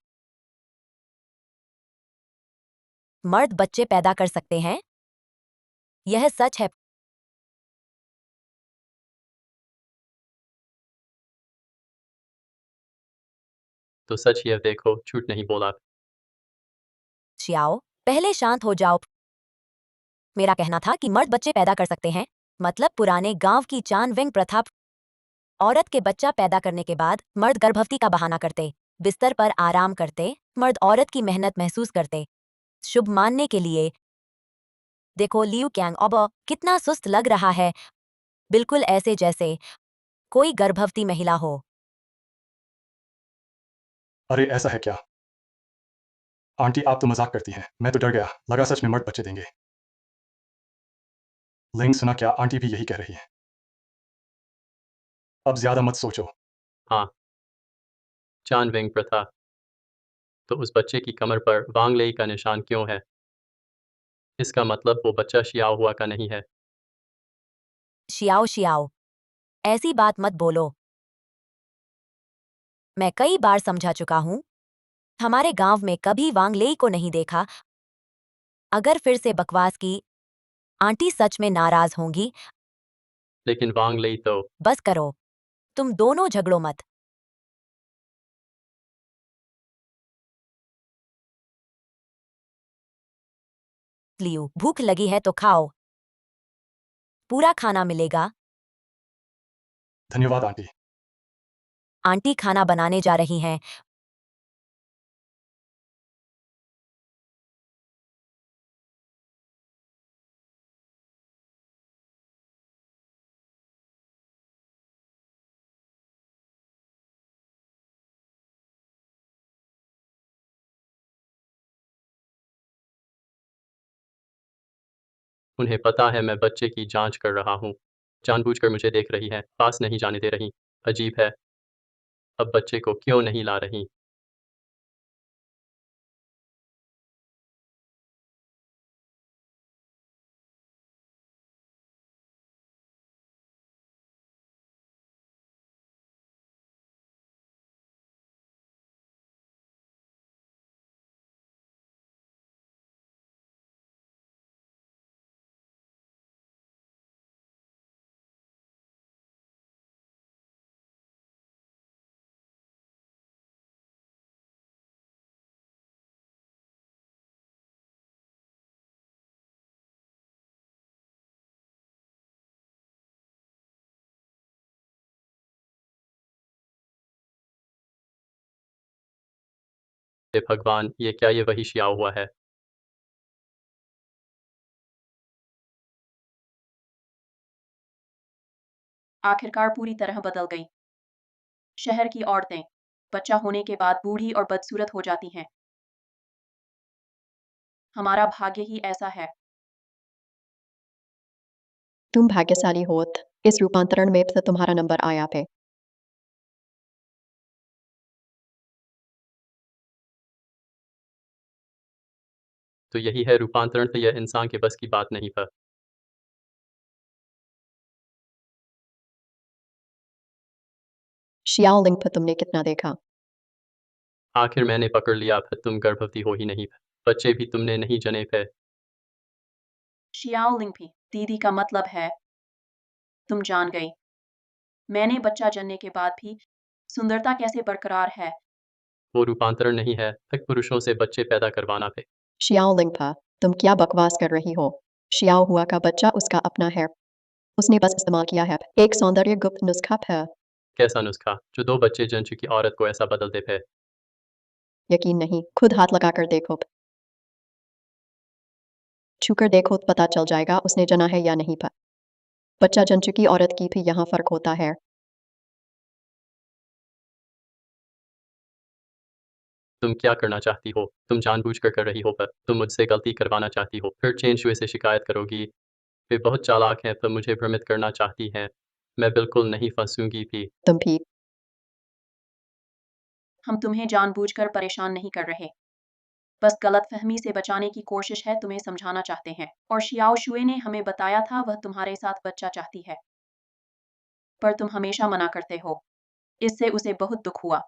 मर्द बच्चे पैदा कर सकते हैं? यह सच है। तो सच ही है, देखो, झूठ नहीं बोला। शियाओ, पहले शांत हो जाओ। मेरा कहना था कि मर्द बच्चे पैदा कर सकते हैं, मतलब पुराने गांव की चानविंग प्रथा। औरत के बच्चा पैदा करने के बाद मर्द गर्भवती का बहाना करते, बिस्तर पर आराम करते, मर्द औरत की मेहनत महसूस करते, शुभ मानने के लिए। देखो लियू कैंग, अब कितना सुस्त लग रहा है, बिल्कुल ऐसे जैसे कोई गर्भवती महिला हो। अरे ऐसा है क्या? आंटी आप तो मजाक करती हैं। मैं तो डर गया, लगा सच में मर्द बच्चे देंगे। लिंग सुना क्या? आंटी भी यही कह रही है। अब ज्यादा मत सोचो। हाँ, चानविंग प्रथा। तो उस बच्चे की कमर पर वांग लेई का निशान क्यों है? इसका मतलब वो बच्चा शियाओ हुआ का नहीं है। शियाओ शियाओ, ऐसी बात मत बोलो। मैं कई बार समझा चुका हूं, हमारे गांव में कभी वांग लेई को नहीं देखा। अगर फिर से बकवास की, आंटी सच में नाराज होंगी। लेकिन वांग लेई तो बस करो, तुम दोनों झगड़ो मत। लियू, भूख लगी है तो खाओ, पूरा खाना मिलेगा। धन्यवाद आंटी। आंटी खाना बनाने जा रही हैं। उन्हें पता है मैं बच्चे की जांच कर रहा हूँ। जानबूझकर मुझे देख रही है, पास नहीं जाने दे रही। अजीब है। अब बच्चे को क्यों नहीं ला रही? हे भगवान, ये क्या, ये वही शियाओ हुआ है? आखिरकार पूरी तरह बदल गई। शहर की औरतें बच्चा होने के बाद बूढ़ी और बदसूरत हो जाती हैं। हमारा भाग्य ही ऐसा है। तुम भाग्यशाली होत, इस रूपांतरण में तो तुम्हारा नंबर आया पे। तो यही है रूपांतरण, तो यह इंसान के बस की बात नहीं पर। शियाओ लिंग पर तुमने कितना देखा? आखिर मैंने पकड़ लिया, फिर तुम गर्भवती हो ही नहीं। बच्चे भी तुमने नहीं जने थे। शियाओ लिंग दीदी का मतलब है तुम जान गई। मैंने बच्चा जनने के बाद भी सुंदरता कैसे बरकरार है? वो रूपांतरण नहीं है, तक पुरुषों से बच्चे पैदा करवाना पे। शियाओ लिंग पर तुम क्या बकवास कर रही हो? शियाओ हुआ का बच्चा उसका अपना है। उसने बस इस्तेमाल किया है, एक सौंदर्य गुप्त नुस्खा है। कैसा नुस्खा जो 2 बच्चे जन चुकी औरत को ऐसा बदल दे फिर? यकीन नहीं, खुद हाथ लगाकर देखो। छूकर देखो तो पता चल जाएगा उसने जना है या नहीं। बच्चा जन चुकी औरत की भी यहाँ फर्क होता है। तुम क्या करना चाहती हो? तुम जानबूझकर कर रही हो पर तुम मुझसे गलती करवाना चाहती हो। फिर चेन शुए से शिकायत करोगी। वे बहुत चालाक हैं पर मुझे भ्रमित करना चाहती हैं। मैं बिल्कुल नहीं फंसूंगी भी। तुम भी हम तुम्हें जानबूझकर परेशान नहीं कर रहे। बस गलतफहमी से बचाने की कोशिश है, तुम्हें समझाना चाहते हैं। और शियाओ शुए ने हमें बताया था वह तुम्हारे साथ बच्चा चाहती है। पर तुम हमेशा मना करते हो। इससे उसे बहुत दुख हुआ।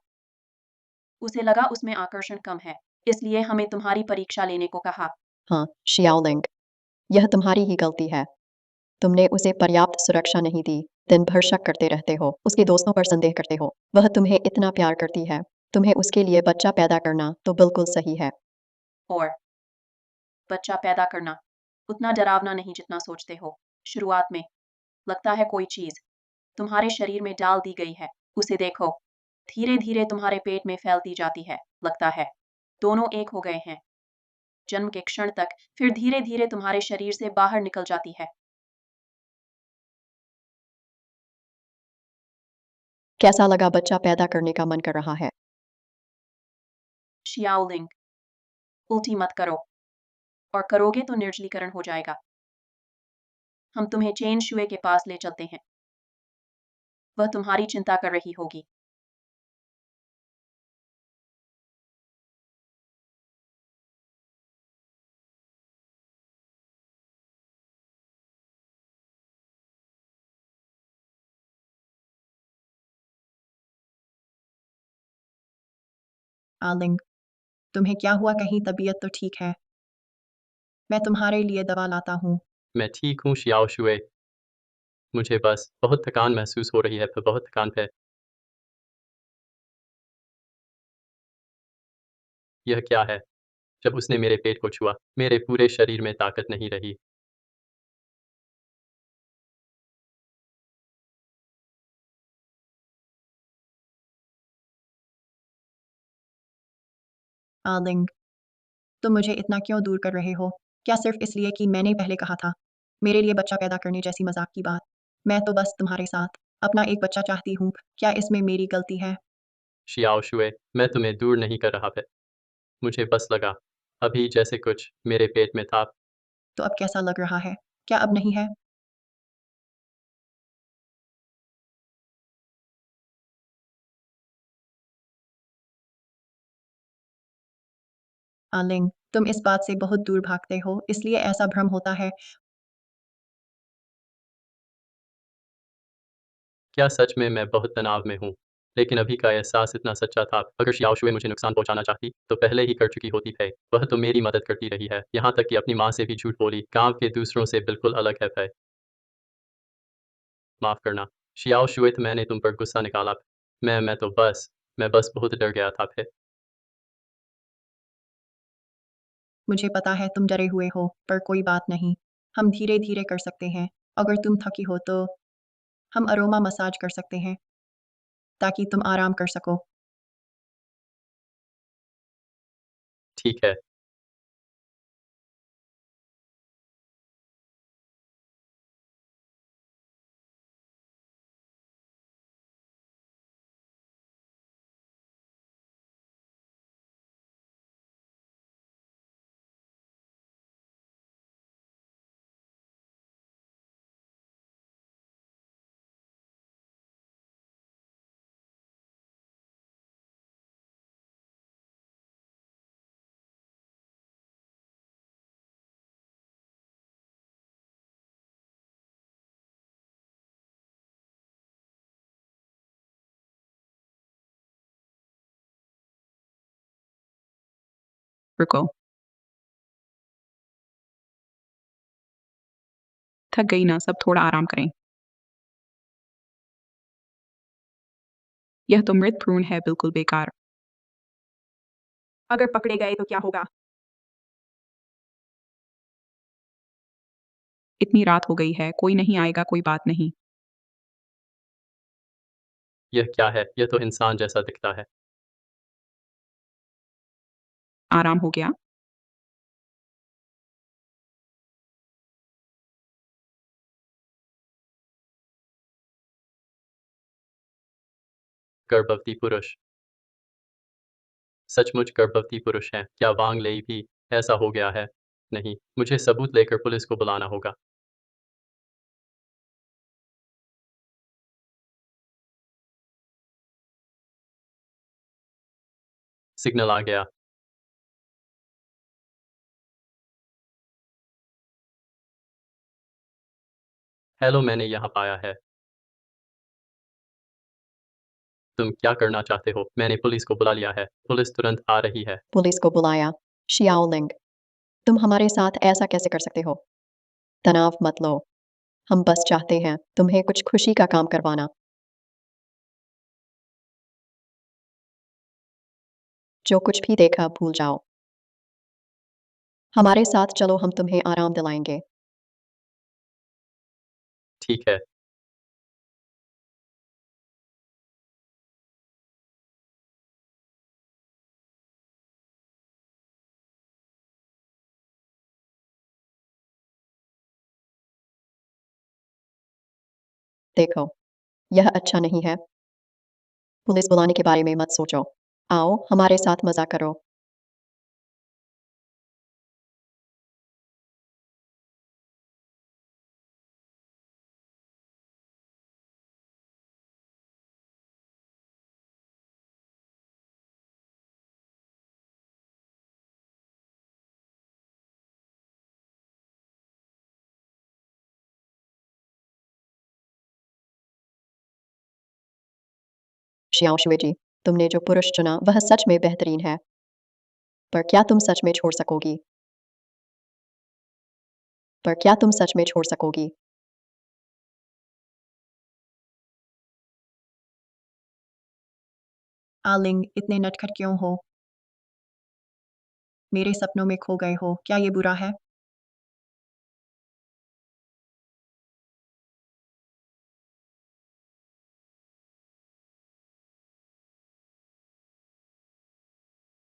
उसे लगा उसमें आकर्षण कम है, इसलिए हमें तुम्हारी परीक्षा लेने को कहा। हाँ, शियाओलिंग, यह तुम्हारी ही गलती है। तुमने उसे पर्याप्त सुरक्षा नहीं दी। दिन भर शक करते रहते हो, उसके दोस्तों पर संदेह करते हो। वह तुम्हें इतना प्यार करती है, तुम्हें उसके लिए बच्चा पैदा करना तो बिल्कुल सही है। और बच्चा पैदा करना उतना डरावना नहीं जितना सोचते हो। शुरुआत में लगता है कोई चीज तुम्हारे शरीर में डाल दी गई है। उसे देखो, धीरे धीरे तुम्हारे पेट में फैलती जाती है। लगता है दोनों एक हो गए हैं जन्म के क्षण तक, फिर धीरे धीरे तुम्हारे शरीर से बाहर निकल जाती है। कैसा लगा? बच्चा पैदा करने का मन कर रहा है। शियाओलिंग, उल्टी मत करो, और करोगे तो निर्जलीकरण हो जाएगा। हम तुम्हें चेन शुए के पास ले चलते हैं। वह तुम्हारी चिंता कर रही होगी। आलिंग, तुम्हें क्या हुआ? कहीं तबीयत तो ठीक है? मैं तुम्हारे लिए दवा लाता हूँ। मैं ठीक हूँ शियाओ शुए। मुझे बस बहुत थकान महसूस हो रही है फिर बहुत थकान है। यह क्या है? जब उसने मेरे पेट को छुआ, मेरे पूरे शरीर में ताकत नहीं रही। आलिंग, तुम मुझे इतना क्यों दूर कर रहे हो? क्या सिर्फ इसलिए कि मैंने पहले कहा था? मेरे लिए बच्चा पैदा करने जैसी मजाक की बात। मैं तो बस तुम्हारे साथ अपना एक बच्चा चाहती हूँ। क्या इसमें मेरी गलती है? शियाओ शुए, मैं तुम्हें दूर नहीं कर रहा है। मुझे बस लगा अभी जैसे कुछ मेरे पेट में था। तो अब कैसा लग रहा है? क्या अब नहीं है? आलिंग, तुम इस बात से बहुत दूर भागते हो, इसलिए ऐसा भ्रम होता है। क्या सच में मैं बहुत तनाव में हूँ? लेकिन अभी का एहसास इतना सच्चा था। अगर शियाओ शुए मुझे नुकसान पहुँचाना चाहती, तो पहले ही कर चुकी होती है। वह तो मेरी मदद करती रही है, यहाँ तक कि अपनी माँ से भी झूठ बोली। गाँव के दूसरों से बिल्कुल अलग है भय। माफ़ करना, शियाओ शुए, तो मैंने तुम पर गुस्सा निकाला। मैं बस बहुत डर गया था फिर। मुझे पता है तुम डरे हुए हो, पर कोई बात नहीं। हम धीरे-धीरे कर सकते हैं। अगर तुम थकी हो तो हम अरोमा मसाज कर सकते हैं, ताकि तुम आराम कर सको। ठीक है। रुको। थक गई ना? सब थोड़ा आराम करें। यह तो मृत भ्रूण है, बिल्कुल बेकार। अगर पकड़े गए तो क्या होगा? इतनी रात हो गई है, कोई नहीं आएगा, कोई बात नहीं। यह क्या है? यह तो इंसान जैसा दिखता है। आराम हो गया? गर्भवती पुरुष। सचमुच गर्भवती पुरुष हैं। क्या वांग लेई भी ऐसा हो गया है? नहीं, मुझे सबूत लेकर पुलिस को बुलाना होगा। सिग्नल आ गया। हेलो, मैंने यहाँ पाया है। तुम क्या करना चाहते हो? मैंने पुलिस को बुला लिया है। पुलिस तुरंत आ रही है। पुलिस को बुलाया। शियाओलिंग, तुम हमारे साथ ऐसा कैसे कर सकते हो? तनाव मत लो। हम बस चाहते हैं तुम्हें कुछ खुशी का काम करवाना। जो कुछ भी देखा भूल जाओ। हमारे साथ चलो, हम तुम्हें आराम दिलाएंगे। ठीक है। देखो, यह अच्छा नहीं है। पुलिस बुलाने के बारे में मत सोचो। आओ, हमारे साथ मजा करो। शियाओ शुएजी, तुमने जो पुरुष चुना वह सच में बेहतरीन है। पर क्या तुम सच में छोड़ सकोगी? पर क्या तुम सच में छोड़ सकोगी? आलिंग, इतने नटखट क्यों हो? मेरे सपनों में खो गए हो। क्या ये बुरा है?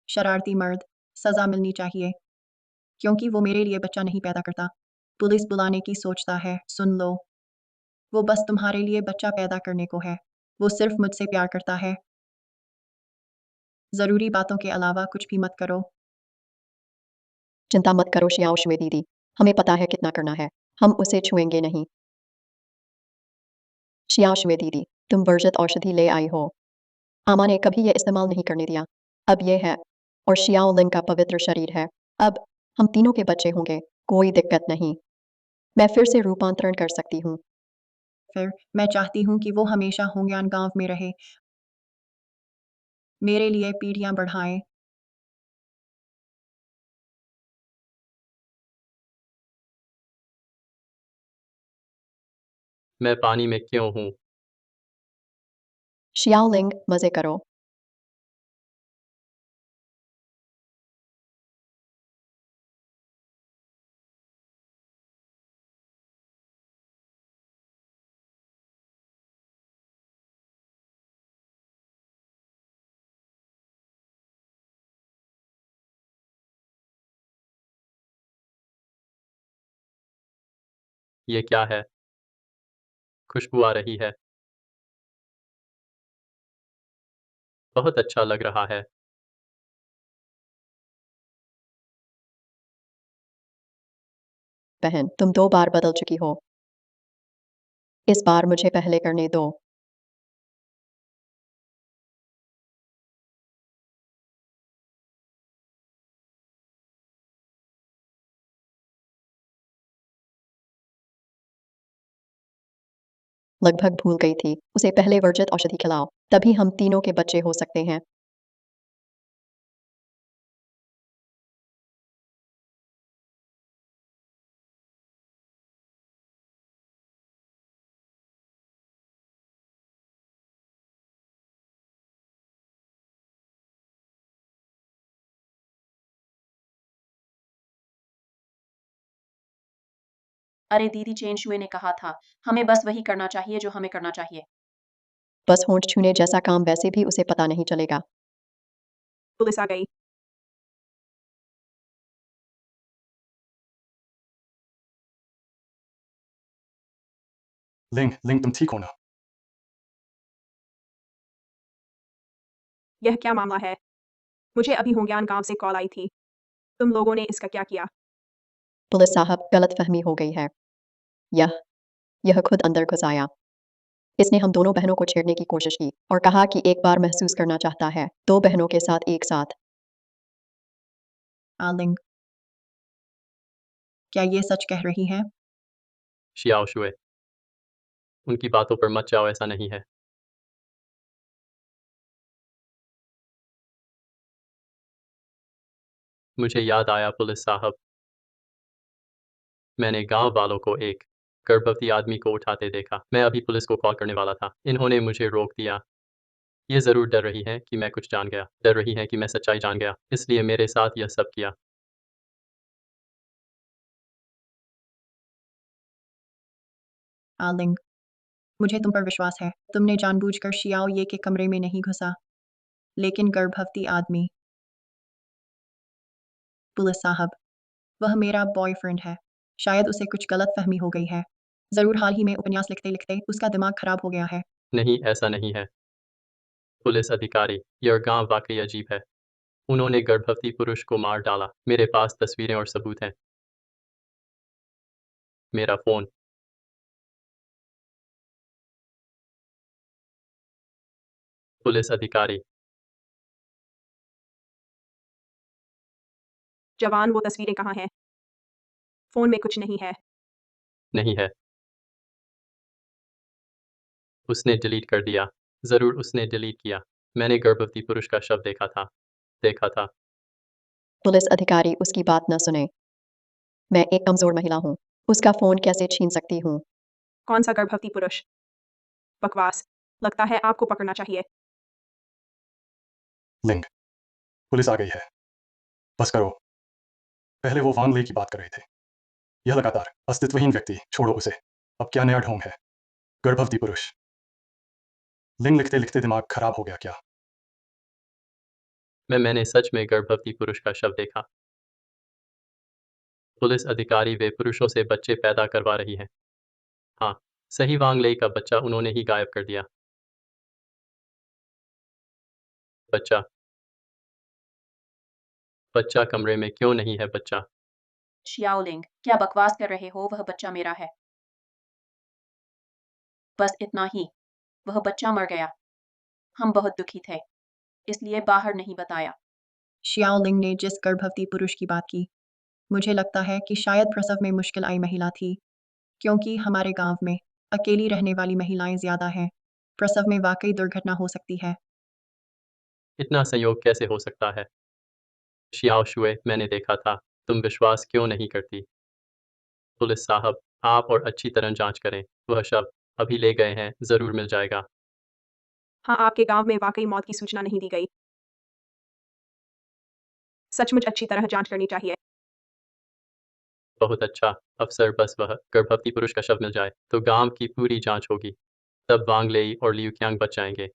शरारती मर्द, सजा मिलनी चाहिए, क्योंकि वो मेरे लिए बच्चा नहीं पैदा करता। पुलिस बुलाने की सोचता है, सुन लो। वो बस तुम्हारे लिए बच्चा पैदा करने को है। वो सिर्फ मुझसे प्यार करता है। ज़रूरी बातों के अलावा कुछ भी मत करो। चिंता मत करो शियाओ शुए दीदी, हमें पता है कितना करना है। हम उसे छुएंगे नहीं। शियाओ शुए दीदी, तुम वर्जित औषधि ले आई हो। आमा ने कभी ये इस्तेमाल नहीं करने दिया। अब ये है। और शियाओ लिंग का पवित्र शरीर है। अब हम तीनों के बच्चे होंगे। कोई दिक्कत नहीं। मैं फिर से रूपांतरण कर सकती हूँ। फिर मैं चाहती हूँ कि वो हमेशा होंग्यान गांव में रहे। मेरे लिए पीढ़ियाँ बढ़ाएं। मैं पानी में क्यों हूँ? शियाओ लिंग, मजे करो। ये क्या है? खुशबू आ रही है। बहुत अच्छा लग रहा है। बहन, तुम 2 बार बदल चुकी हो। इस बार मुझे पहले करने दो। लगभग भूल गई थी। उसे पहले वर्जित औषधि खिलाओ, तभी हम तीनों के बच्चे हो सकते हैं। अरे दीदी, चेन शुए ने कहा था, हमें बस वही करना चाहिए जो हमें करना चाहिए। बस होंठ छूने जैसा काम वैसे भी उसे पता नहीं चलेगा। पुलिस आ गई। लिंग लिंग तुम ठीक हो ना? यह क्या मामला है? मुझे अभी होंग्यान गांव से कॉल आई थी। तुम लोगों ने इसका क्या किया? पुलिस साहब, गलतफहमी हो गई है। यह खुद अंदर घुस आया। इसने हम दोनों बहनों को छेड़ने की कोशिश की और कहा कि एक बार महसूस करना चाहता है, 2 बहनों के साथ एक साथ। आलिंग, क्या ये सच कह रही हैं? शियाओ शुए, उनकी बातों पर मत जाओ, ऐसा नहीं है। मुझे याद आया पुलिस साहब, मैंने गांव वालों को एक गर्भवती आदमी को उठाते देखा। मैं अभी पुलिस को कॉल करने वाला था, इन्होंने मुझे रोक दिया। ये ज़रूर डर रही है कि मैं कुछ जान गया, डर रही है कि मैं सच्चाई जान गया, इसलिए मेरे साथ यह सब किया। आलिंग, मुझे तुम पर विश्वास है। तुमने जानबूझकर शियाओ ये के कमरे में नहीं घुसा। लेकिन गर्भवती आदमी। पुलिस साहब, वह मेरा बॉयफ्रेंड है। शायद उसे कुछ गलतफहमी हो गई है। ज़रूर हाल ही में उपन्यास लिखते-लिखते उसका दिमाग खराब हो गया है। नहीं, ऐसा नहीं है। पुलिस अधिकारी, यह गांव वाकई अजीब है। उन्होंने गर्भवती पुरुष को मार डाला। मेरे पास तस्वीरें और सबूत हैं। मेरा फ़ोन। पुलिस अधिकारी, जवान, वो तस्वीरें कहाँ हैं? फ़ोन में कुछ नहीं है। नहीं है। उसने डिलीट कर दिया। ज़रूर उसने डिलीट किया। मैंने गर्भवती पुरुष का शव देखा था। पुलिस अधिकारी उसकी बात न सुने। मैं एक कमज़ोर महिला हूँ। उसका फ़ोन कैसे छीन सकती हूँ? कौन सा गर्भवती पुरुष? बकवास। लगता है आपको पकड़ना चाहिए। लिंग, पुलिस आ गई है। बस करो। पहले वो वांग ले की बात कर रहे थे। यह लगातार अस्तित्वहीन व्यक्ति, छोड़ो उसे। अब क्या नया ढोंग है? गर्भवती पुरुष। लिंग लिखते लिखते दिमाग खराब हो गया क्या? मैंने सच में गर्भवती पुरुष का शव देखा। पुलिस अधिकारी, वे पुरुषों से बच्चे पैदा करवा रही हैं। हाँ, सही वांग लेई का बच्चा उन्होंने ही गायब कर दिया। बच्चा बच्चा कमरे में क्यों नहीं है? बच्चा शियाओलिंग, क्या बकवास कर रहे हो? वह बच्चा मेरा है। बस इतना ही। वह बच्चा मर गया। हम बहुत दुखी थे, इसलिए बाहर नहीं बताया। शियाओलिंग ने जिस गर्भवती पुरुष की बात की, मुझे लगता है कि शायद प्रसव में मुश्किल आई महिला थी, क्योंकि हमारे गांव में अकेली रहने वाली महिलाएं ज़्यादा हैं। प्रसव में वाकई दुर्घटना हो सकती है। इतना संयोग कैसे हो सकता है? शियाओ शुए, मैंने देखा था। तुम विश्वास क्यों नहीं करती? पुलिस साहब, आप और अच्छी तरह जांच करें। वह शव अभी ले गए हैं, ज़रूर मिल जाएगा। हाँ, आपके गांव में वाकई मौत की सूचना नहीं दी गई। सचमुच अच्छी तरह जांच करनी चाहिए। बहुत अच्छा अफसर, बस वह गर्भवती पुरुष का शव मिल जाए तो गांव की पूरी जांच होगी। तब वांग लेई और लियू क्यांग बच जाएंगे।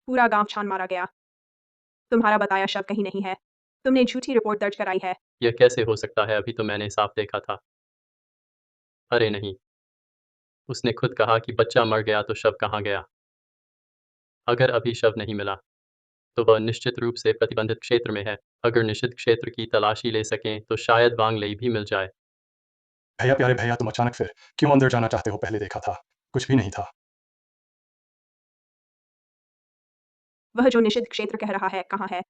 पूरा गांव छान मारा गया। तुम्हारा बताया शव कहीं नहीं है। तुमने झूठी रिपोर्ट दर्ज कराई है। यह कैसे हो सकता है? अभी तो मैंने साफ देखा था। अरे नहीं, उसने खुद कहा कि बच्चा मर गया तो शव कहाँ गया? अगर अभी शव नहीं मिला तो वह निश्चित रूप से प्रतिबंधित क्षेत्र में है। अगर निषिद्ध क्षेत्र की तलाशी ले सकें तो शायद वांग लेई भी मिल जाए। भैया, प्यारे भैया, तुम अचानक फिर क्यों अंदर जाना चाहते हो? पहले देखा था, कुछ भी नहीं था। वह जो निषिद्ध क्षेत्र कह रहा है, कहाँ है?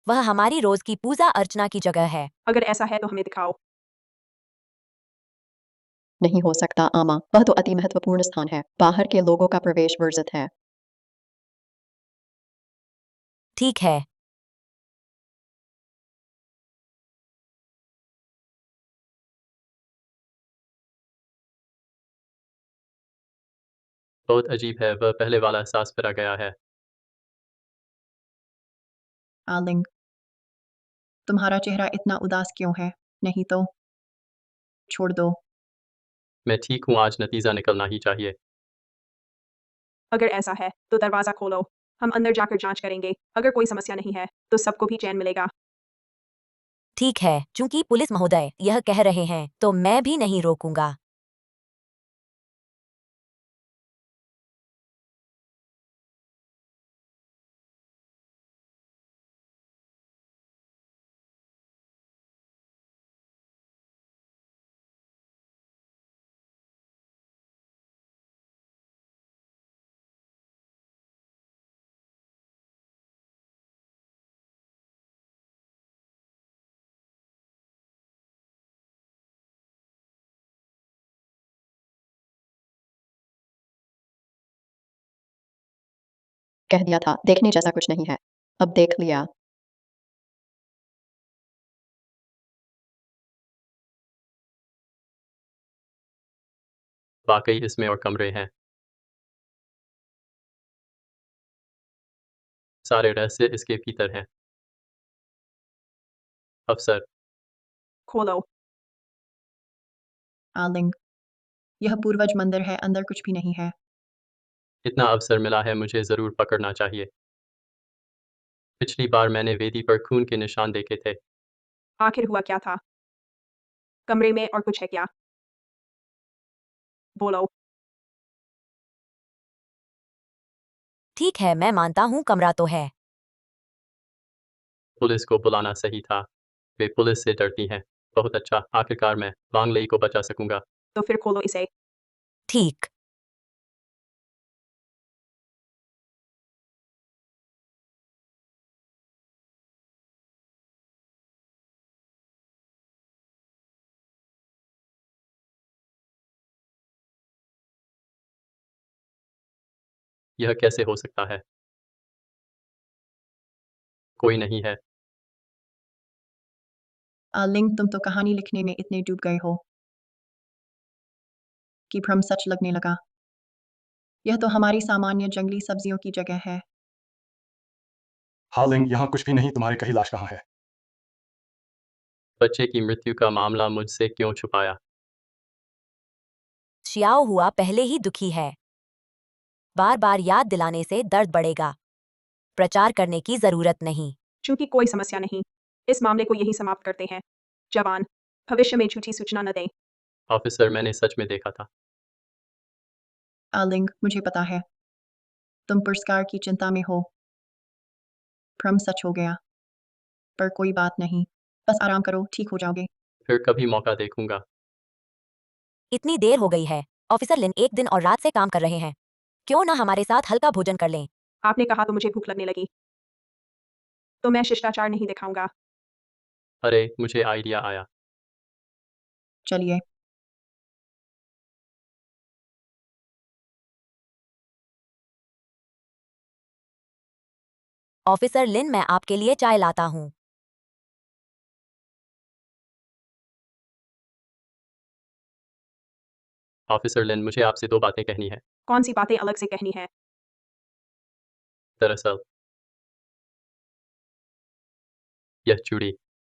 वह हमारी रोज की पूजा अर्चना की जगह है। अगर ऐसा है तो हमें दिखाओ। नहीं हो सकता आमा, वह तो अति महत्वपूर्ण स्थान है। बाहर के लोगों का प्रवेश वर्जित है। ठीक है। बहुत अजीब है, वह पहले वाला एहसास फिर आ गया है। आलिंग, तुम्हारा चेहरा इतना उदास क्यों है? नहीं तो छोड़ दो। मैं ठीक हूँ, आज नतीजा निकलना ही चाहिए। अगर ऐसा है तो दरवाज़ा खोलो। हम अंदर जाकर जांच करेंगे। अगर कोई समस्या नहीं है तो सबको भी चैन मिलेगा। ठीक है, चूंकि पुलिस महोदय यह कह रहे हैं तो मैं भी नहीं रोकूंगा। कह दिया था, देखने जैसा कुछ नहीं है। अब देख लिया। वाकई इसमें और कमरे हैं। सारे रहस्य इसके भीतर हैं। अफसर, खोलो। आलिंग, यह पूर्वज मंदिर है, अंदर कुछ भी नहीं है। इतना अवसर मिला है, मुझे ज़रूर पकड़ना चाहिए। पिछली बार मैंने वेदी पर खून के निशान देखे थे। आखिर हुआ क्या था? कमरे में और कुछ है क्या? बोलो। ठीक है, मैं मानता हूँ कमरा तो है। पुलिस को बुलाना सही था। वे पुलिस से डरती हैं। बहुत अच्छा, आखिरकार मैं वांग लेई को बचा सकूंगा। तो फिर खोलो इसे। ठीक। यह कैसे हो सकता है? कोई नहीं है। आलिंग, तुम तो कहानी लिखने में इतने डूब गए हो कि भ्रम सच लगने लगा। यह तो हमारी सामान्य जंगली सब्जियों की जगह है। हालिंग, यहाँ कुछ भी नहीं, तुम्हारी कही लाश कहाँ है? बच्चे की मृत्यु का मामला मुझसे क्यों छुपाया? शियाओ हुआ पहले ही दुखी है। बार बार याद दिलाने से दर्द बढ़ेगा। प्रचार करने की जरूरत नहीं। चूंकि कोई समस्या नहीं, इस मामले को यही समाप्त करते हैं। जवान, भविष्य में झूठी सूचना न दें। ऑफिसर, मैंने सच में देखा था। आलिंग, मुझे पता है तुम पुरस्कार की चिंता में हो। भ्रम सच हो गया, पर कोई बात नहीं, बस आराम करो, ठीक हो जाओगे। फिर कभी मौका देखूंगा। इतनी देर हो गई है। ऑफिसर लिन एक दिन और रात से काम कर रहे हैं। क्यों ना हमारे साथ हल्का भोजन कर लें। आपने कहा तो मुझे भूख लगने लगी। तो मैं शिष्टाचार नहीं दिखाऊंगा। अरे, मुझे आइडिया आया। चलिए। ऑफिसर लिन, मैं आपके लिए चाय लाता हूँ। ऑफिसर लिन, मुझे आपसे 2 बातें कहनी है। कौन सी बातें अलग से कहनी है? दरअसल यह चूड़ी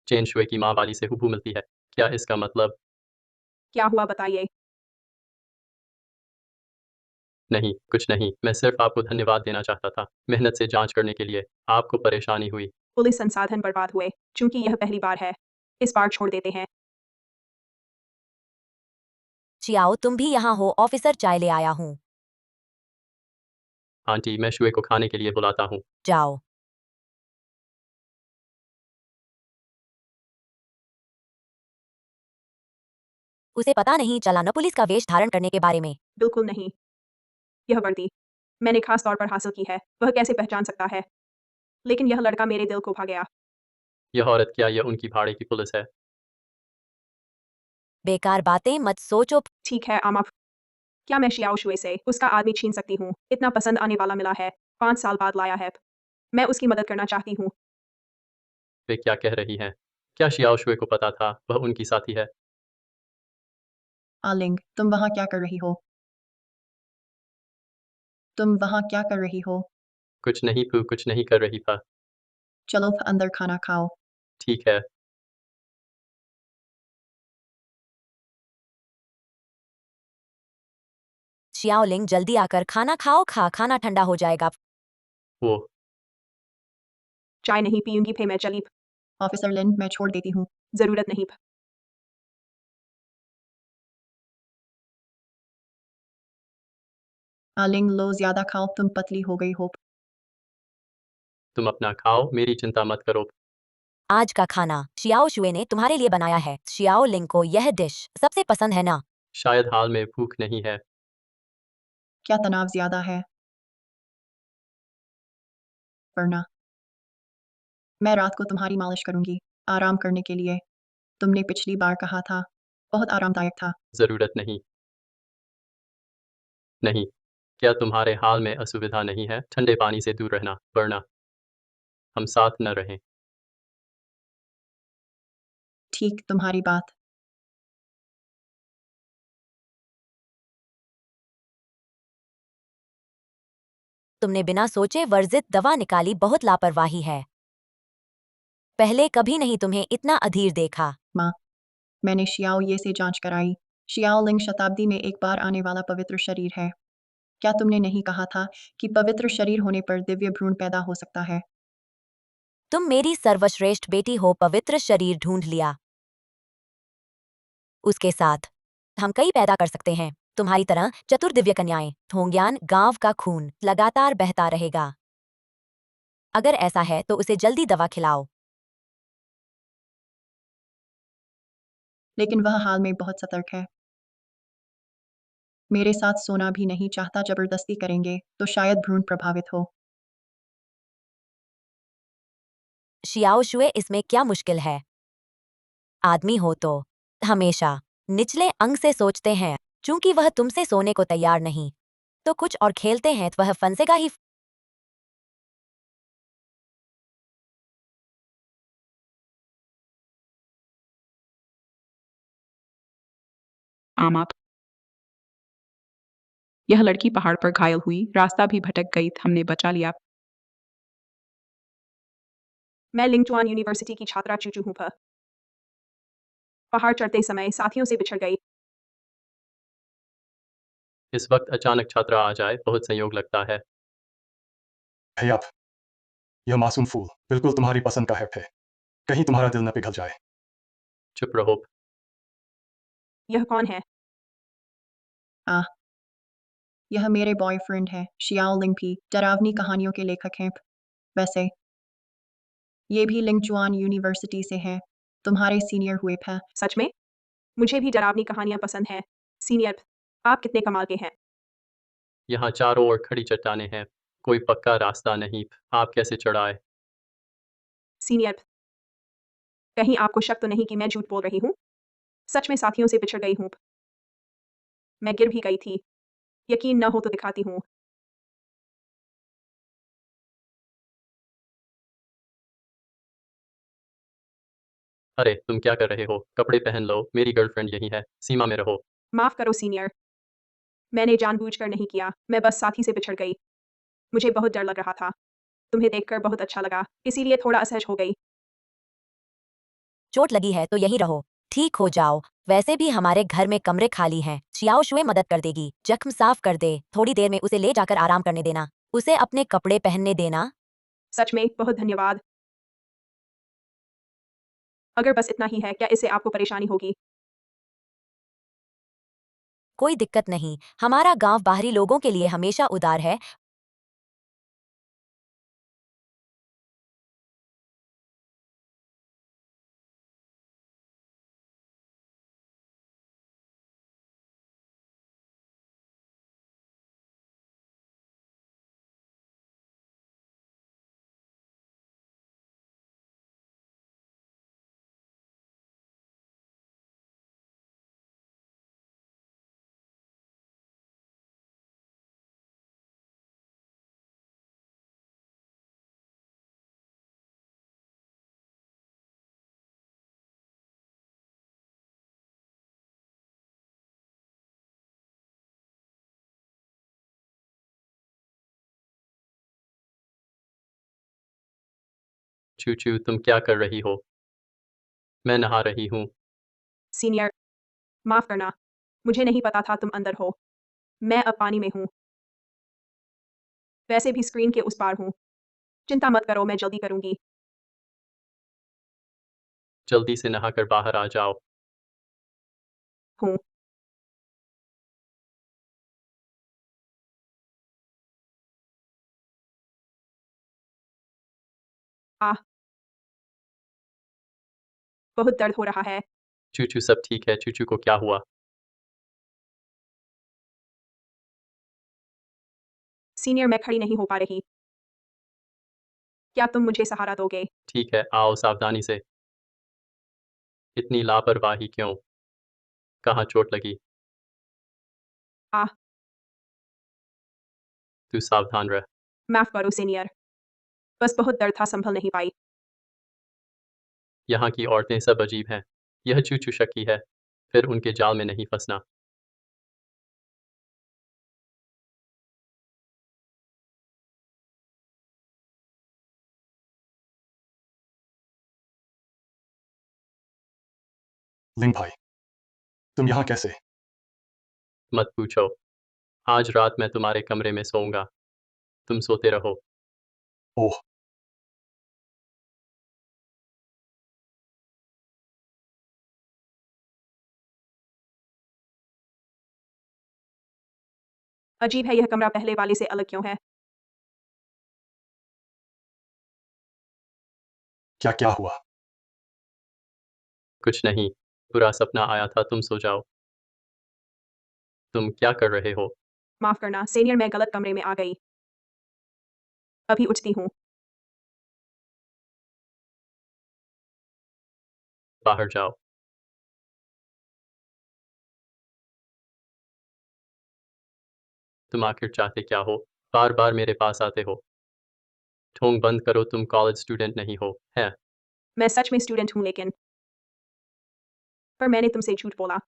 चेन शुए की माँ वाली से हूबहू मिलती है। क्या इसका मतलब? क्या हुआ बताइए। नहीं, कुछ नहीं। मैं सिर्फ आपको धन्यवाद देना चाहता था। मेहनत से जांच करने के लिए आपको परेशानी हुई। पुलिस संसाधन बर्बाद हुए। चूंकि यह पहली बार है, इस बार छोड़ देते हैं। चियाओ, तुम भी यहाँ हो? ऑफिसर, चाय ले आया हूँ। आंटी, मैं शुए को खाने के लिए बुलाता हूँ। जाओ। उसे पता नहीं चला न पुलिस का वेश धारण करने के बारे में। बिल्कुल नहीं। यह वर्दी मैंने खास तौर पर हासिल की है, वह कैसे पहचान सकता है? लेकिन यह लड़का मेरे दिल को भा गया। यह औरत, क्या यह उनकी भाड़े की पुलिस है? बेकार बातें मत सोचो। ठीक है आमा। क्या मैं शियाओ शुए से उसका आदमी छीन सकती हूँ? इतना पसंद आने वाला मिला है, 5 साल बाद लाया है। मैं उसकी मदद करना चाहती हूँ। वे क्या कह रही हैं? क्या शियाओ शुए को पता था वह उनकी साथी है? आलिंग, तुम वहाँ क्या कर रही हो? तुम वहाँ क्या कर रही हो? कुछ नहीं पू, कुछ नहीं कर रही था। चलो अंदर खाना खाओ। ठीक है। शियाओलिंग जल्दी आकर खाना खाओ, खाना ठंडा हो जाएगा। वो चाय नहीं पीऊंगी, फिर मैं चली। ऑफिसर लिन, मैं छोड़ देती हूँ। जरूरत नहीं। आलिंग, लो ज्यादा खाओ, तुम पतली हो गई हो। तुम अपना खाओ, मेरी चिंता मत करो। आज का खाना शियाओ शुए ने तुम्हारे लिए बनाया है। शियाओ लिंग को यह डिश सबसे पसंद है ना? शायद हाल में भूख नहीं है। क्या तनाव ज्यादा है? वरना मैं रात को तुम्हारी मालिश करूंगी, आराम करने के लिए। तुमने पिछली बार कहा था, बहुत आरामदायक था। ज़रूरत नहीं। नहीं। क्या तुम्हारे हाल में असुविधा नहीं है? ठंडे पानी से दूर रहना, वरना हम साथ न रहें। ठीक, तुम्हारी बात। तुमने बिना सोचे वर्जित दवा निकाली, बहुत लापरवाही है। पहले कभी नहीं तुम्हें इतना अधीर देखा। माँ, मैंने शियाओ ये से जांच कराई। शियाओ लिंग शताब्दी में एक बार आने वाला पवित्र शरीर है। क्या तुमने नहीं कहा था कि पवित्र शरीर होने पर दिव्य भ्रूण पैदा हो सकता है? तुम मेरी सर्वश्रेष्ठ बेटी हो, पवित्र शरीर ढूंढ लिया। उसके साथ हम कई पैदा कर सकते हैं, तुम्हारी तरह चतुर दिव्य कन्याएं। थोंग्यान गांव का खून लगातार बहता रहेगा। अगर ऐसा है तो उसे जल्दी दवा खिलाओ। लेकिन वह हाल में बहुत सतर्क है। मेरे साथ सोना भी नहीं चाहता, जबरदस्ती करेंगे तो शायद भ्रूण प्रभावित हो। शियाओ शुए, इसमें क्या मुश्किल है? आदमी हो तो हमेशा निचले अंग से सोचते हैं। चूंकि वह तुमसे सोने को तैयार नहीं, तो कुछ और खेलते हैं तो वह फंसेगा ही। आप। यह लड़की पहाड़ पर घायल हुई, रास्ता भी भटक गई, हमने बचा लिया। मैं लिंगचुआन यूनिवर्सिटी की छात्रा चूचू हूँ। पहाड़ चढ़ते समय साथियों से बिछड़ गई। इस वक्त अचानक छात्रा आ जाए, बहुत संयोग लगता है। हे आप, यह मासूम फूल बिल्कुल तुम्हारी पसंद का है। फे कहीं तुम्हारा दिल न पिघल जाए। चुप रहो। यह कौन है? यह मेरे बॉयफ्रेंड है, शियाओ लिंग भी डरावनी कहानियों के लेखक हैं। वैसे ये भी लिंगचुआन यूनिवर्सिटी से हैं, तुम्हारे सीनियर हुए थे। सच में? मुझे भी डरावनी कहानियां पसंद हैं। सीनियर, आप कितने कमाल के हैं। यहाँ चारों ओर खड़ी चट्टानें हैं, कोई पक्का रास्ता नहीं। आप कैसे चढ़ाए? सीनियर, कहीं आपको शक तो नहीं कि मैं झूठ बोल रही हूँ? सच में साथियों से बिछड़ गई हूँ। मैं गिर भी गई थी। यकीन न हो तो दिखाती हूँ। अरे तुम क्या कर रहे हो? कपड़े पहन लो, मेरी गर्लफ्रेंड यही है, सीमा में रहो। माफ करो सीनियर, मैंने जानबूझकर नहीं किया, मैं बस साथी से बिछड़ गई। मुझे बहुत डर लग रहा था। तुम्हें देखकर बहुत अच्छा लगा, इसीलिए थोड़ा असहज हो गई। चोट लगी है तो यही रहो, ठीक हो जाओ। वैसे भी हमारे घर में कमरे खाली हैं। शियाओ शुए मदद कर देगी, जख्म साफ कर दे। थोड़ी देर में उसे ले जाकर आराम करने देना, उसे अपने कपड़े पहनने देना। सच में बहुत धन्यवाद। अगर बस इतना ही है, क्या इससे आपको परेशानी होगी? कोई दिक्कत नहीं, हमारा गांव बाहरी लोगों के लिए हमेशा उदार है। चूचू तुम क्या कर रही हो? मैं नहा रही हूँ। सीनियर, माफ करना, मुझे नहीं पता था तुम अंदर हो। मैं अब पानी में हूँ। वैसे भी स्क्रीन के उस पार हूँ। चिंता मत करो, मैं जल्दी करूंगी। जल्दी से नहाकर बाहर आ जाओ। हूँ। आह, बहुत दर्द हो रहा है। चूचू सब ठीक है? चूचू को क्या हुआ? सीनियर, मैं खड़ी नहीं हो पा रही। क्या तुम मुझे सहारा दोगे? ठीक है, आओ सावधानी से। इतनी लापरवाही क्यों? कहाँ चोट लगी? आह, तू सावधान रह। माफ करो सीनियर। बस बहुत दर्द था, संभल नहीं पाई। यहाँ की औरतें सब अजीब हैं। यह चूचू शक्की है। फिर उनके जाल में नहीं फंसना। लिंग भाई, तुम यहाँ कैसे? मत पूछो। आज रात मैं तुम्हारे कमरे में सोऊंगा। तुम सोते रहो। ओह, अजीब है, यह कमरा पहले वाले से अलग क्यों है? क्या क्या हुआ? कुछ नहीं। बुरा सपना आया था, तुम सो जाओ। तुम क्या कर रहे हो? माफ करना सीनियर, मैं गलत कमरे में आ गई। अभी उठती हूँ। बाहर जाओ। तुम आखिर चाहते क्या हो? बार बार मेरे पास आते हो। ढोंग बंद करो, तुम कॉलेज स्टूडेंट नहीं हो, है? मैं सच में स्टूडेंट हूँ, लेकिन पर मैंने तुमसे झूठ बोला।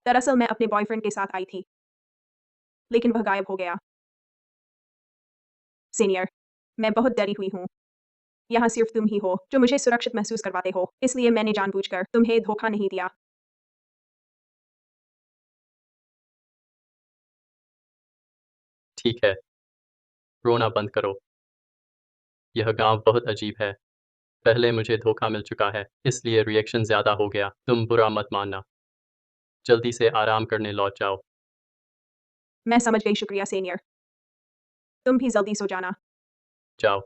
दरअसल मैं अपने बॉयफ्रेंड के साथ आई थी, लेकिन वह गायब हो गया। सीनियर, मैं बहुत डरी हुई हूँ। यहाँ सिर्फ तुम ही हो जो मुझे सुरक्षित महसूस करवाते हो, इसलिए मैंने जानबूझकर तुम्हें धोखा नहीं दिया। ठीक है, रोना बंद करो। यह गांव बहुत अजीब है। पहले मुझे धोखा मिल चुका है, इसलिए रिएक्शन ज़्यादा हो गया। तुम बुरा मत मानना। जल्दी से आराम करने लौट जाओ। मैं समझ गई, शुक्रिया सीनियर। तुम भी जल्दी सो जाना। जाओ।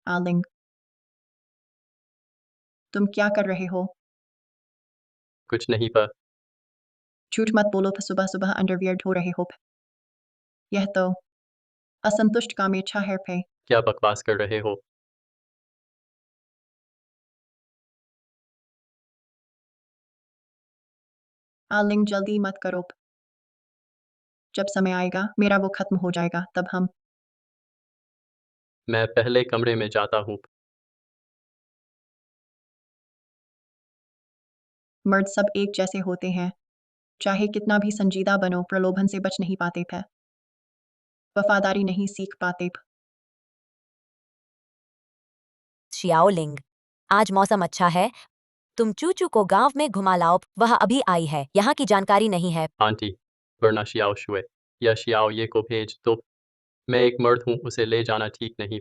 आलिंग, तुम क्या कर रहे हो? कुछ नहीं पर। झूठ मत बोलो, सुबह सुबह अंडरवियर धो रहे हो। यह तो असंतुष्ट का मेछा है पे। क्या बकवास कर रहे हो? आलिंग, जल्दी मत करो। जब समय आएगा मेरा वो खत्म हो जाएगा, तब हम मैं पहले कमरे में जाता हूँ। मर्द सब एक जैसे होते हैं। चाहे कितना भी संजीदा बनो, प्रलोभन से बच नहीं पाते थे। वफादारी नहीं सीख पाते। शियाओलिंग, आज मौसम अच्छा है। तुम चूचू को गांव में घुमा लाओ, वह अभी आई है, यहाँ की जानकारी नहीं है। आंटी, वरना शियाओ शुए या शियाओ ये को भेज दो। मैं एक मर्द हूँ, उसे ले जाना ठीक नहीं।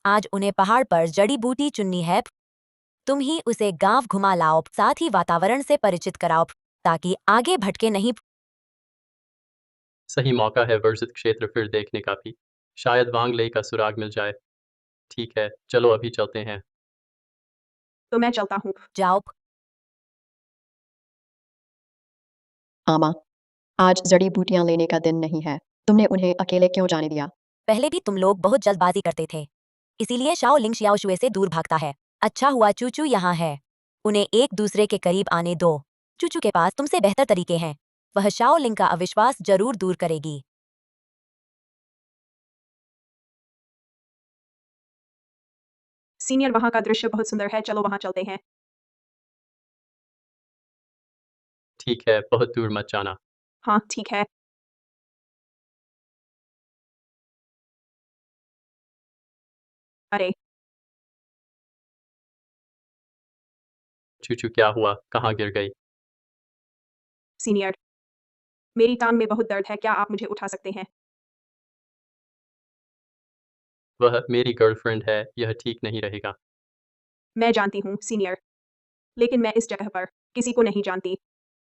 आज उन्हें पहाड़ पर जड़ी बूटी चुननी है। तुम ही उसे गांव घुमा लाओ, साथ ही वातावरण से परिचित कराओ, ताकि आगे भटके नहीं। सही मौका है वर्जित क्षेत्र फिर देखने का भी। शायद वांग लेई का सुराग मिल जाए। ठीक है, चलो अभी चलते हैं। तो मैं चलता हूँ। जाओ। आमा, आज जड़ी बूटियां लेने का दिन नहीं है। तुमने उन्हें अकेले क्यों जाने दिया? पहले भी तुम लोग बहुत जल्दबाजी करते थे, इसीलिए शाओ लिंग शियाओ शुए से दूर भागता है। अच्छा हुआ चूचू यहाँ है, उन्हें एक दूसरे के करीब आने दो। चूचू के पास तुमसे बेहतर तरीके हैं, वह शाओ लिंग का अविश्वास जरूर दूर करेगी। सीनियर, वहाँ का दृश्य बहुत सुंदर है, चलो वहाँ चलते हैं। ठीक है, बहुत दूर मत जाना। हाँ ठीक है। अरे चूचू क्या हुआ, कहाँ गिर गई? सीनियर, मेरी टांग में बहुत दर्द है, क्या आप मुझे उठा सकते हैं? वह मेरी गर्लफ्रेंड है, यह ठीक नहीं रहेगा। मैं जानती हूँ सीनियर, लेकिन मैं इस जगह पर किसी को नहीं जानती।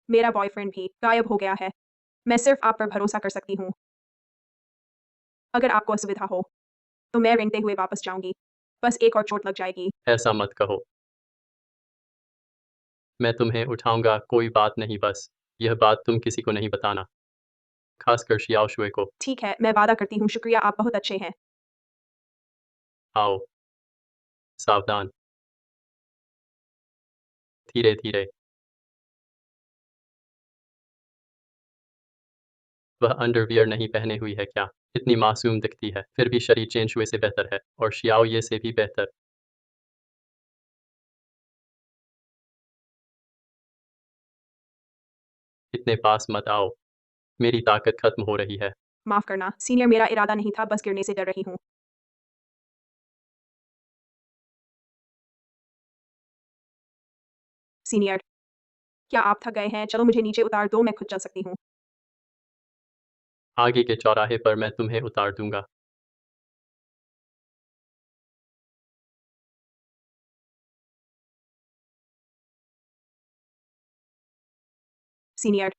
मेरा बॉयफ्रेंड भी गायब हो गया है। मैं सिर्फ आप पर भरोसा कर सकती हूँ। अगर आपको असुविधा हो तो मैं रेंगते हुए वापस जाऊंगी। बस एक और चोट लग जाएगी। ऐसा मत कहो। मैं तुम्हें उठाऊंगा, कोई बात नहीं, बस यह बात तुम किसी को नहीं बताना, खासकर शियाओ शुए को। ठीक है, मैं वादा करती हूँ, शुक्रिया, आप बहुत अच्छे हैं। आओ, सावधान, धीरे धीरे। वह अंडरवियर नहीं पहने हुई है क्या? इतनी मासूम दिखती है, फिर भी शरीर चेन शुए से बेहतर है, और शियाओ ये से भी बेहतर। इतने पास मत आओ, मेरी ताकत खत्म हो रही है। माफ करना सीनियर, मेरा इरादा नहीं था, बस गिरने से डर रही हूँ। सीनियर, क्या आप थक गए हैं? चलो मुझे नीचे उतार दो, मैं खुद चल सकती हूँ। आगे के चौराहे पर मैं तुम्हें उतार दूंगा। सीनियर,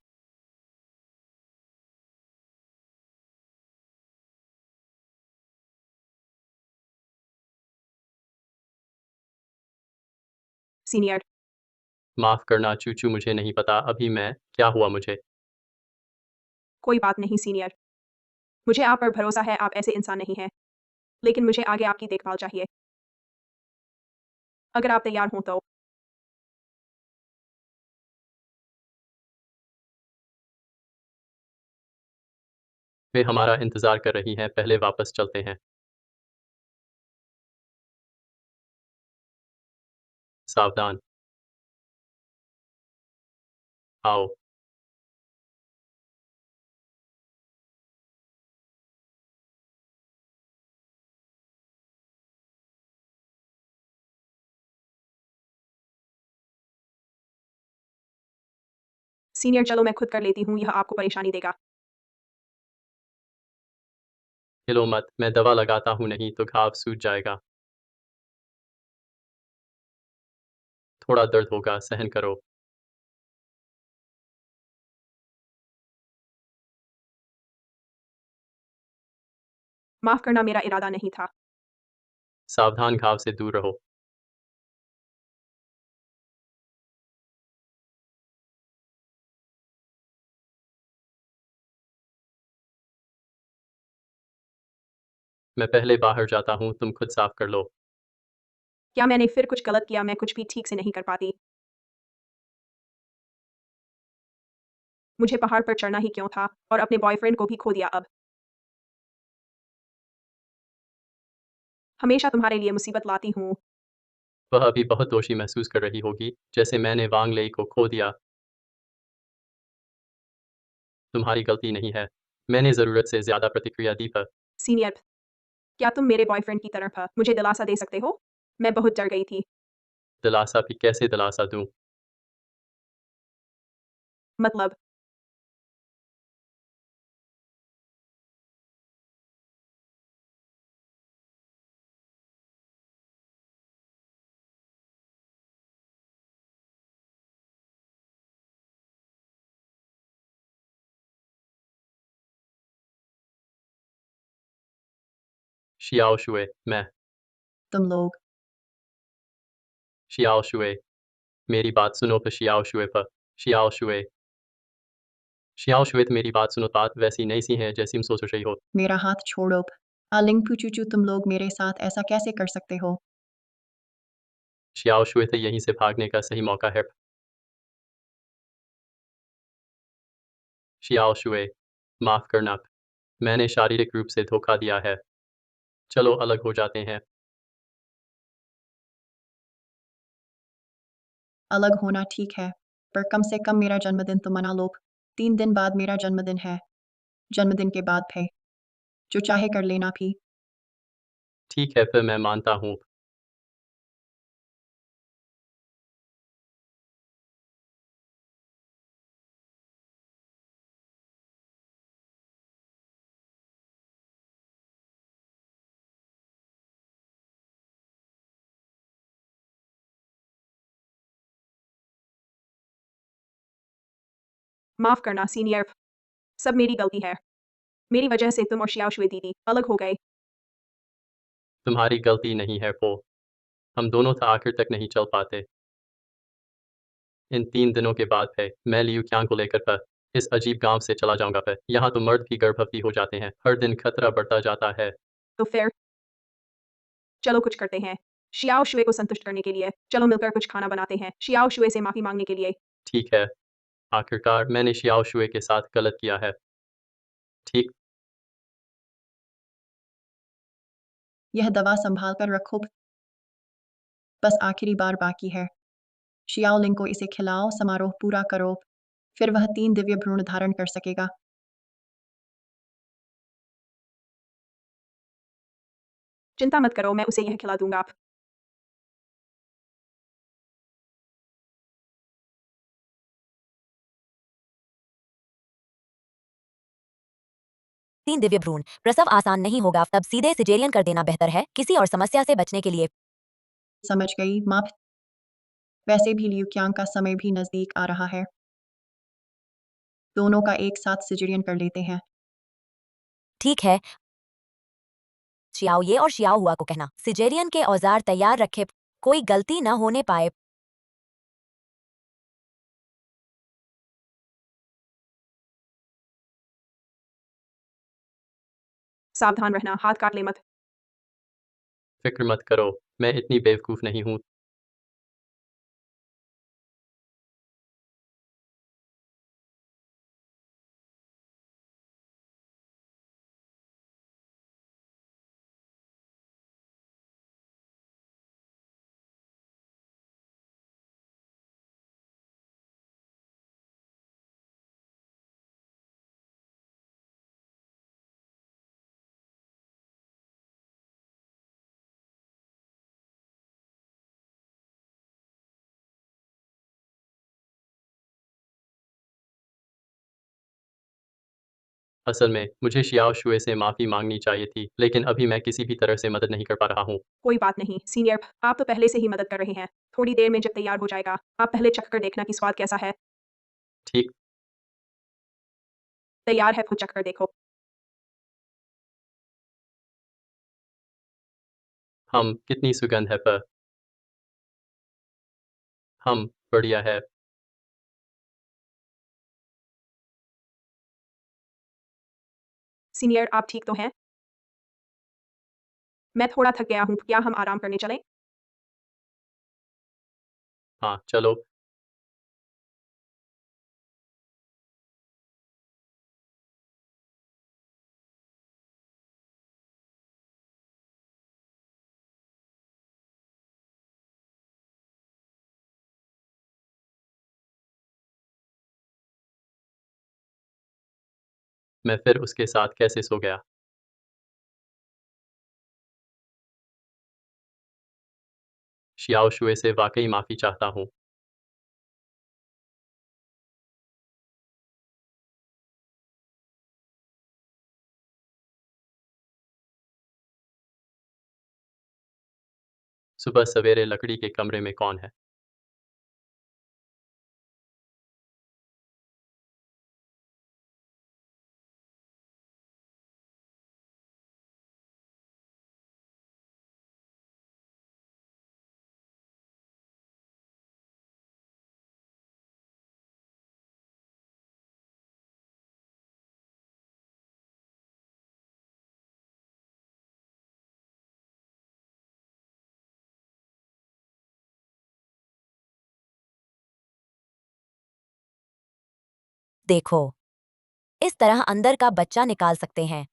सीनियर, माफ करना चूचू, मुझे नहीं पता अभी मैं क्या हुआ मुझे। कोई बात नहीं सीनियर, मुझे आप पर भरोसा है, आप ऐसे इंसान नहीं हैं। लेकिन मुझे आगे आपकी देखभाल चाहिए। अगर आप तैयार हों तो। वे हमारा इंतजार कर रही हैं, पहले वापस चलते हैं। सावधान। आओ। सीनियर, चलो मैं खुद कर लेती हूँ, यह आपको परेशानी देगा। हिलो मत, मैं दवा लगाता हूँ, नहीं तो घाव सूज जाएगा। थोड़ा दर्द होगा, सहन करो। माफ करना, मेरा इरादा नहीं था। सावधान, घाव से दूर रहो। मैं पहले बाहर जाता हूँ, तुम खुद साफ कर लो। क्या मैंने फिर कुछ गलत किया? मैं कुछ भी ठीक से नहीं कर पाती। मुझे पहाड़ पर चढ़ना ही क्यों था, और अपने बॉयफ्रेंड को भी खो दिया अब। हमेशा तुम्हारे लिए मुसीबत लाती हूँ। वह अभी बहुत दोषी महसूस कर रही होगी, जैसे मैंने वांग लेई को खो दिया। तुम्हारी गलती नहीं है, मैंने ज़रूरत से ज़्यादा प्रतिक्रिया दी पर। सीनियर, क्या तुम मेरे बॉयफ्रेंड की तरह मुझे दिलासा दे सकते हो? मैं बहुत डर गई थी। दिलासा भी कैसे दिलासा दूँ? मतलब शियाओ शुए, मैं। तुम लोग शियाओ शुए, मेरी बात सुनो पर शियाओ शुए पर। शियाओ शुए। शियाओ शुए, मेरी बात सुनो, बात वैसी नहीं सी है जैसी तुम सोच रही हो। मेरा हाथ छोड़ो। आलिंग पुचुचू, तुम लोग मेरे साथ ऐसा कैसे कर सकते हो? शियाओ शुए, तो यहीं से भागने का सही मौका है। शियाओ शुए, माफ करना, मैंने शारीरिक रूप से धोखा दिया है। चलो अलग हो जाते हैं। अलग होना ठीक है, पर कम से कम मेरा जन्मदिन तो मना लो। 3 दिन बाद मेरा जन्मदिन है। जन्मदिन के बाद फिर जो चाहे कर लेना भी। ठीक है, फिर मैं मानता हूँ। माफ करना सीनियर, सब मेरी गलती है। मेरी वजह से तुम और शियाओशुए दीदी अलग हो गए। तुम्हारी गलती नहीं है पो। हम दोनों तो आखिर तक नहीं चल पाते। इन 3 दिनों के बाद है मैं लियू क्यांग को लेकर पर इस अजीब गांव से चला जाऊंगा। पर यहाँ तो मर्द भी गर्भवती हो जाते हैं। हर दिन खतरा बढ़ता जाता है। तो फिर चलो कुछ करते हैं शियाओ शुए को संतुष्ट करने के लिए। चलो मिलकर कुछ खाना बनाते हैं शियाओ शुए से माफी मांगने के लिए। ठीक है, आखिरकार मैंने शियाओ शुए के साथ गलत किया है। ठीक। यह दवा संभाल कर रखो। बस आखिरी बार बाकी है। शियाओलिंग को इसे खिलाओ, समारोह पूरा करो। फिर वह 3 दिव्य भ्रूण धारण कर सकेगा। चिंता मत करो, मैं उसे यह खिला दूंगा। 3 दिव्य भ्रूण, प्रसव आसान नहीं होगा, तब सीधे सिजेरियन कर देना बेहतर है किसी और समस्या से बचने के लिए। समझ गई, माफ। वैसे भी लियू क्यांग का समय भी नजदीक आ रहा है। दोनों का एक साथ सिजेरियन कर लेते हैं। ठीक है, शियाओ ये और शियाओ हुआ को कहना सिजेरियन के औजार तैयार रखे, कोई गलती न होने पाए। सावधान रहना, हाथ काट ले मत। फिक्र मत करो, मैं इतनी बेवकूफ़ नहीं हूँ। असल में मुझे शियाओ शुए से माफ़ी मांगनी चाहिए थी, लेकिन अभी मैं किसी भी तरह से मदद नहीं कर पा रहा हूँ। कोई बात नहीं सीनियर, आप तो पहले से ही मदद कर रहे हैं। थोड़ी देर में जब तैयार हो जाएगा, आप पहले चख कर देखना कि स्वाद कैसा है। ठीक। तैयार है, खुद चख कर देखो। हम कितनी सुगंध है पर। हम बढ़िया है। सीनियर, आप ठीक तो हैं? मैं थोड़ा थक गया हूँ, क्या हम आराम करने चलें? हाँ, चलो। मैं फिर उसके साथ कैसे सो गया? शियाओ शुए से वाकई माफ़ी चाहता हूँ। सुबह सवेरे लकड़ी के कमरे में कौन है? देखो, इस तरह अंदर का बच्चा निकाल सकते हैं।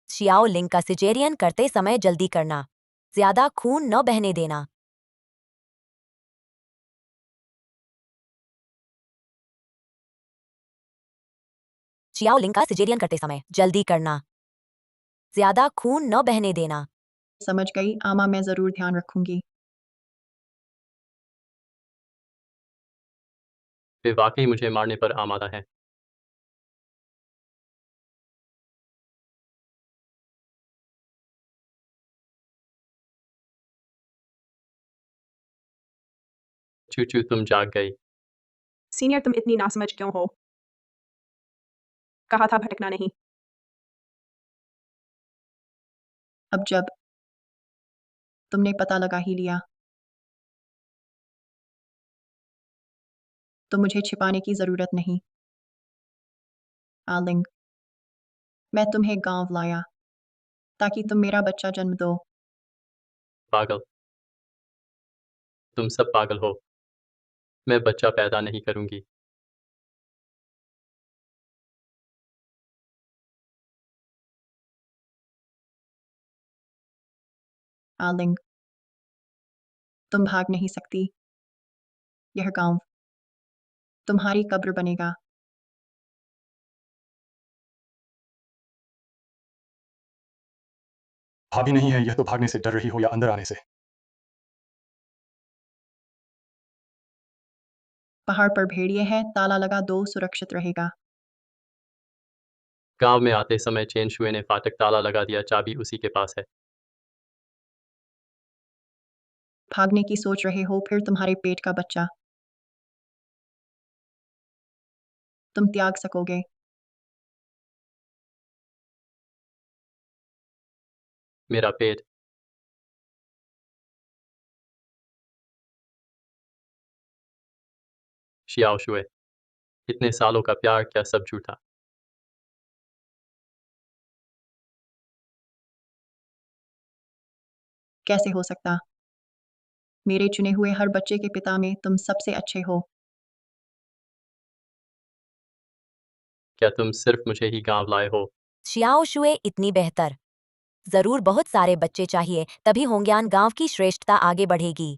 शियाओ लिंग का सिजेरियन करते समय जल्दी करना, ज्यादा खून न बहने देना। शियाओ लिंग का सिजेरियन करते समय जल्दी करना, ज्यादा खून न बहने देना। समझ गई आमा, मैं जरूर ध्यान रखूंगी। वे वाकई मुझे मारने पर आमादा हैं। चूचू तुम जाग गई। सीनियर, तुम इतनी नासमझ क्यों हो? कहा था भटकना नहीं। अब जब तुमने पता लगा ही लिया तो मुझे छिपाने की जरूरत नहीं। आलिंग, मैं तुम्हें गांव लाया ताकि तुम मेरा बच्चा जन्म दो। पागल, तुम सब पागल हो। मैं बच्चा पैदा नहीं करूंगी। आलिंग, तुम भाग नहीं सकती। यह गांव तुम्हारी कब्र बनेगा। भाभी नहीं है, यह तो भागने से डर रही हो या अंदर आने से। पहाड़ पर भेड़िए हैं, ताला लगा दो, सुरक्षित रहेगा। गांव में आते समय चेन शुए ने फाटक ताला लगा दिया, चाबी उसी के पास है। भागने की सोच रहे हो, फिर तुम्हारे पेट का बच्चा तुम त्याग सकोगे? मेरा पेट। शियाओ शुए, इतने सालों का प्यार क्या सब झूठा? कैसे हो सकता? मेरे चुने हुए हर बच्चे के पिता में तुम सबसे अच्छे हो। क्या तुम सिर्फ मुझे ही गांव लाए हो? शियाओ शुए इतनी बेहतर। जरूर बहुत सारे बच्चे चाहिए, तभी होंग्यान गांव की श्रेष्ठता आगे बढ़ेगी।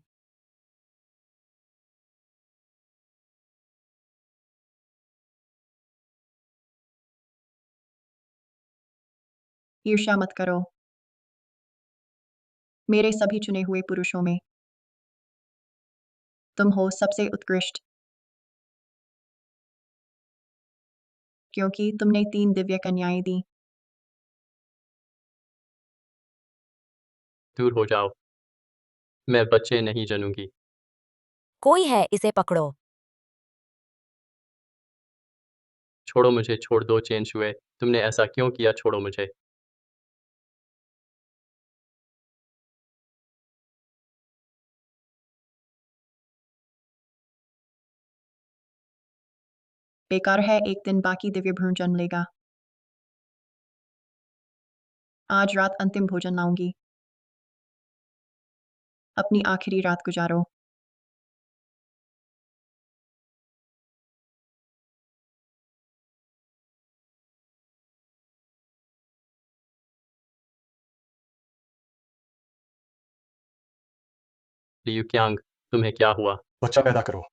ईर्ष्या मत करो। मेरे सभी चुने हुए पुरुषों में तुम हो सबसे उत्कृष्ट, क्योंकि तुमने 3 दिव्य कन्याएं दी। दूर हो जाओ। मैं बच्चे नहीं जनूंगी। कोई है, इसे पकड़ो। छोड़ो मुझे, छोड़ दो चेन शुए। तुमने ऐसा क्यों किया? छोड़ो मुझे। बेकार है, एक दिन बाकी दिव्य भ्रूण जन्म लेगा। आज रात अंतिम भोजन लाऊंगी। अपनी आखिरी रात गुजारो। लियू क्यांग, तुम्हें क्या हुआ? बच्चा पैदा करो।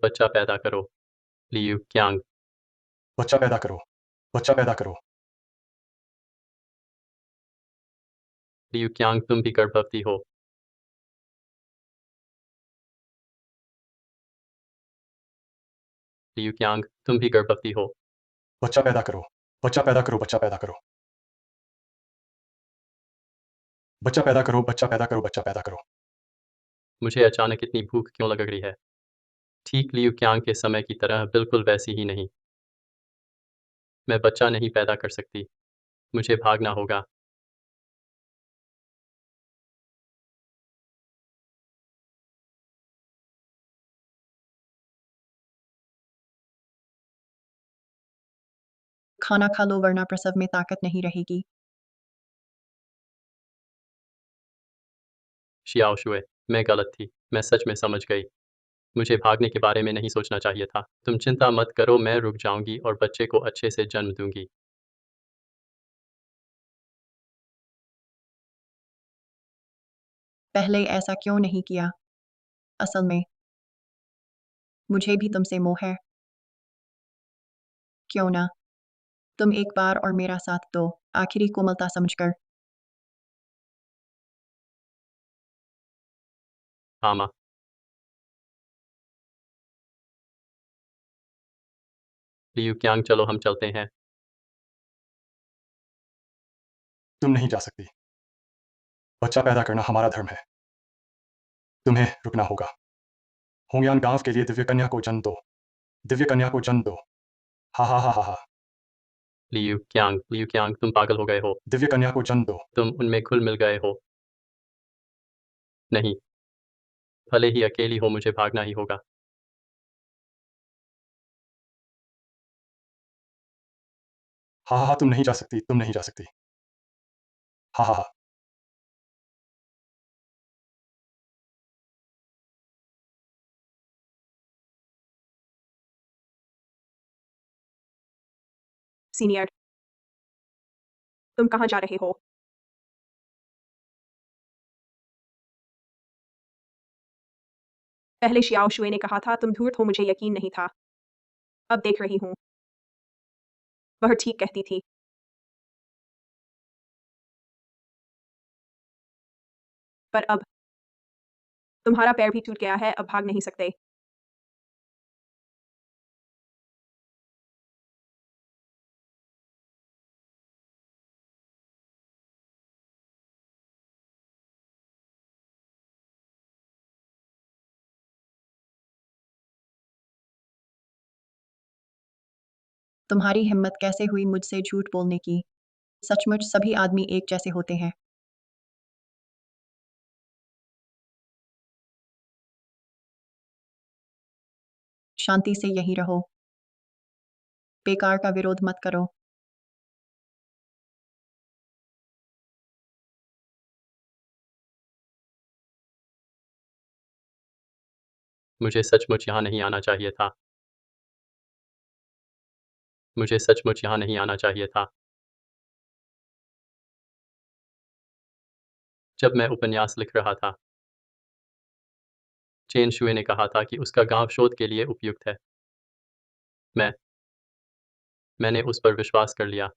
बच्चा पैदा करो। लियू क्यांग, बच्चा पैदा करो। बच्चा पैदा करो। लियू क्यांग, तुम भी गर्भवती हो। लियू क्यांग, तुम भी गर्भवती हो। बच्चा पैदा करो। बच्चा पैदा करो। बच्चा पैदा करो। बच्चा पैदा करो। बच्चा पैदा करो। बच्चा पैदा करो। मुझे अचानक इतनी भूख क्यों लग रही है? ठीक लियू क्यांग के समय की तरह, बिल्कुल वैसी ही नहीं। मैं बच्चा नहीं पैदा कर सकती। मुझे भागना होगा। खाना खा लो वरना प्रसव में ताकत नहीं रहेगी। शियाओ शुए, मैं गलत थी। मैं सच में समझ गई। मुझे भागने के बारे में नहीं सोचना चाहिए था। तुम चिंता मत करो, मैं रुक जाऊंगी और बच्चे को अच्छे से जन्म दूंगी। पहले ऐसा क्यों नहीं किया? असल में मुझे भी तुमसे मोह है। क्यों ना तुम एक बार और मेरा साथ दो, आखिरी कोमलता समझकर। हाँ माँ। लियू क्यांग, चलो हम चलते हैं। तुम नहीं जा सकती। बच्चा पैदा करना हमारा धर्म है। तुम्हें रुकना होगा। होंगयान गांव के लिए दिव्य कन्या को जन्म दो। दिव्य कन्या को जन्म दो। हा हा हा हा हा। लियू क्यांग, तुम पागल हो गए हो। दिव्य कन्या को जन्म दो। तुम उनमें घुल मिल गए हो। नहीं, भले ही अकेली हो, मुझे भागना ही होगा। हा हा हा, तुम नहीं जा सकती, तुम नहीं जा सकती। हा हा हा। सीनियर, तुम कहाँ जा रहे हो? पहले शियाओ शुए ने कहा था तुम धूर्त हो, मुझे यकीन नहीं था। अब देख रही हूँ, वह ठीक कहती थी। पर अब तुम्हारा पैर भी टूट गया है, अब भाग नहीं सकते। तुम्हारी हिम्मत कैसे हुई मुझसे झूठ बोलने की? सचमुच सभी आदमी एक जैसे होते हैं। शांति से यहीं रहो। बेकार का विरोध मत करो। मुझे सचमुच यहाँ नहीं आना चाहिए था। मुझे सचमुच यहाँ नहीं आना चाहिए था। जब मैं उपन्यास लिख रहा था, चेन शुए ने कहा था कि उसका गांव शोध के लिए उपयुक्त है। मैंने उस पर विश्वास कर लिया।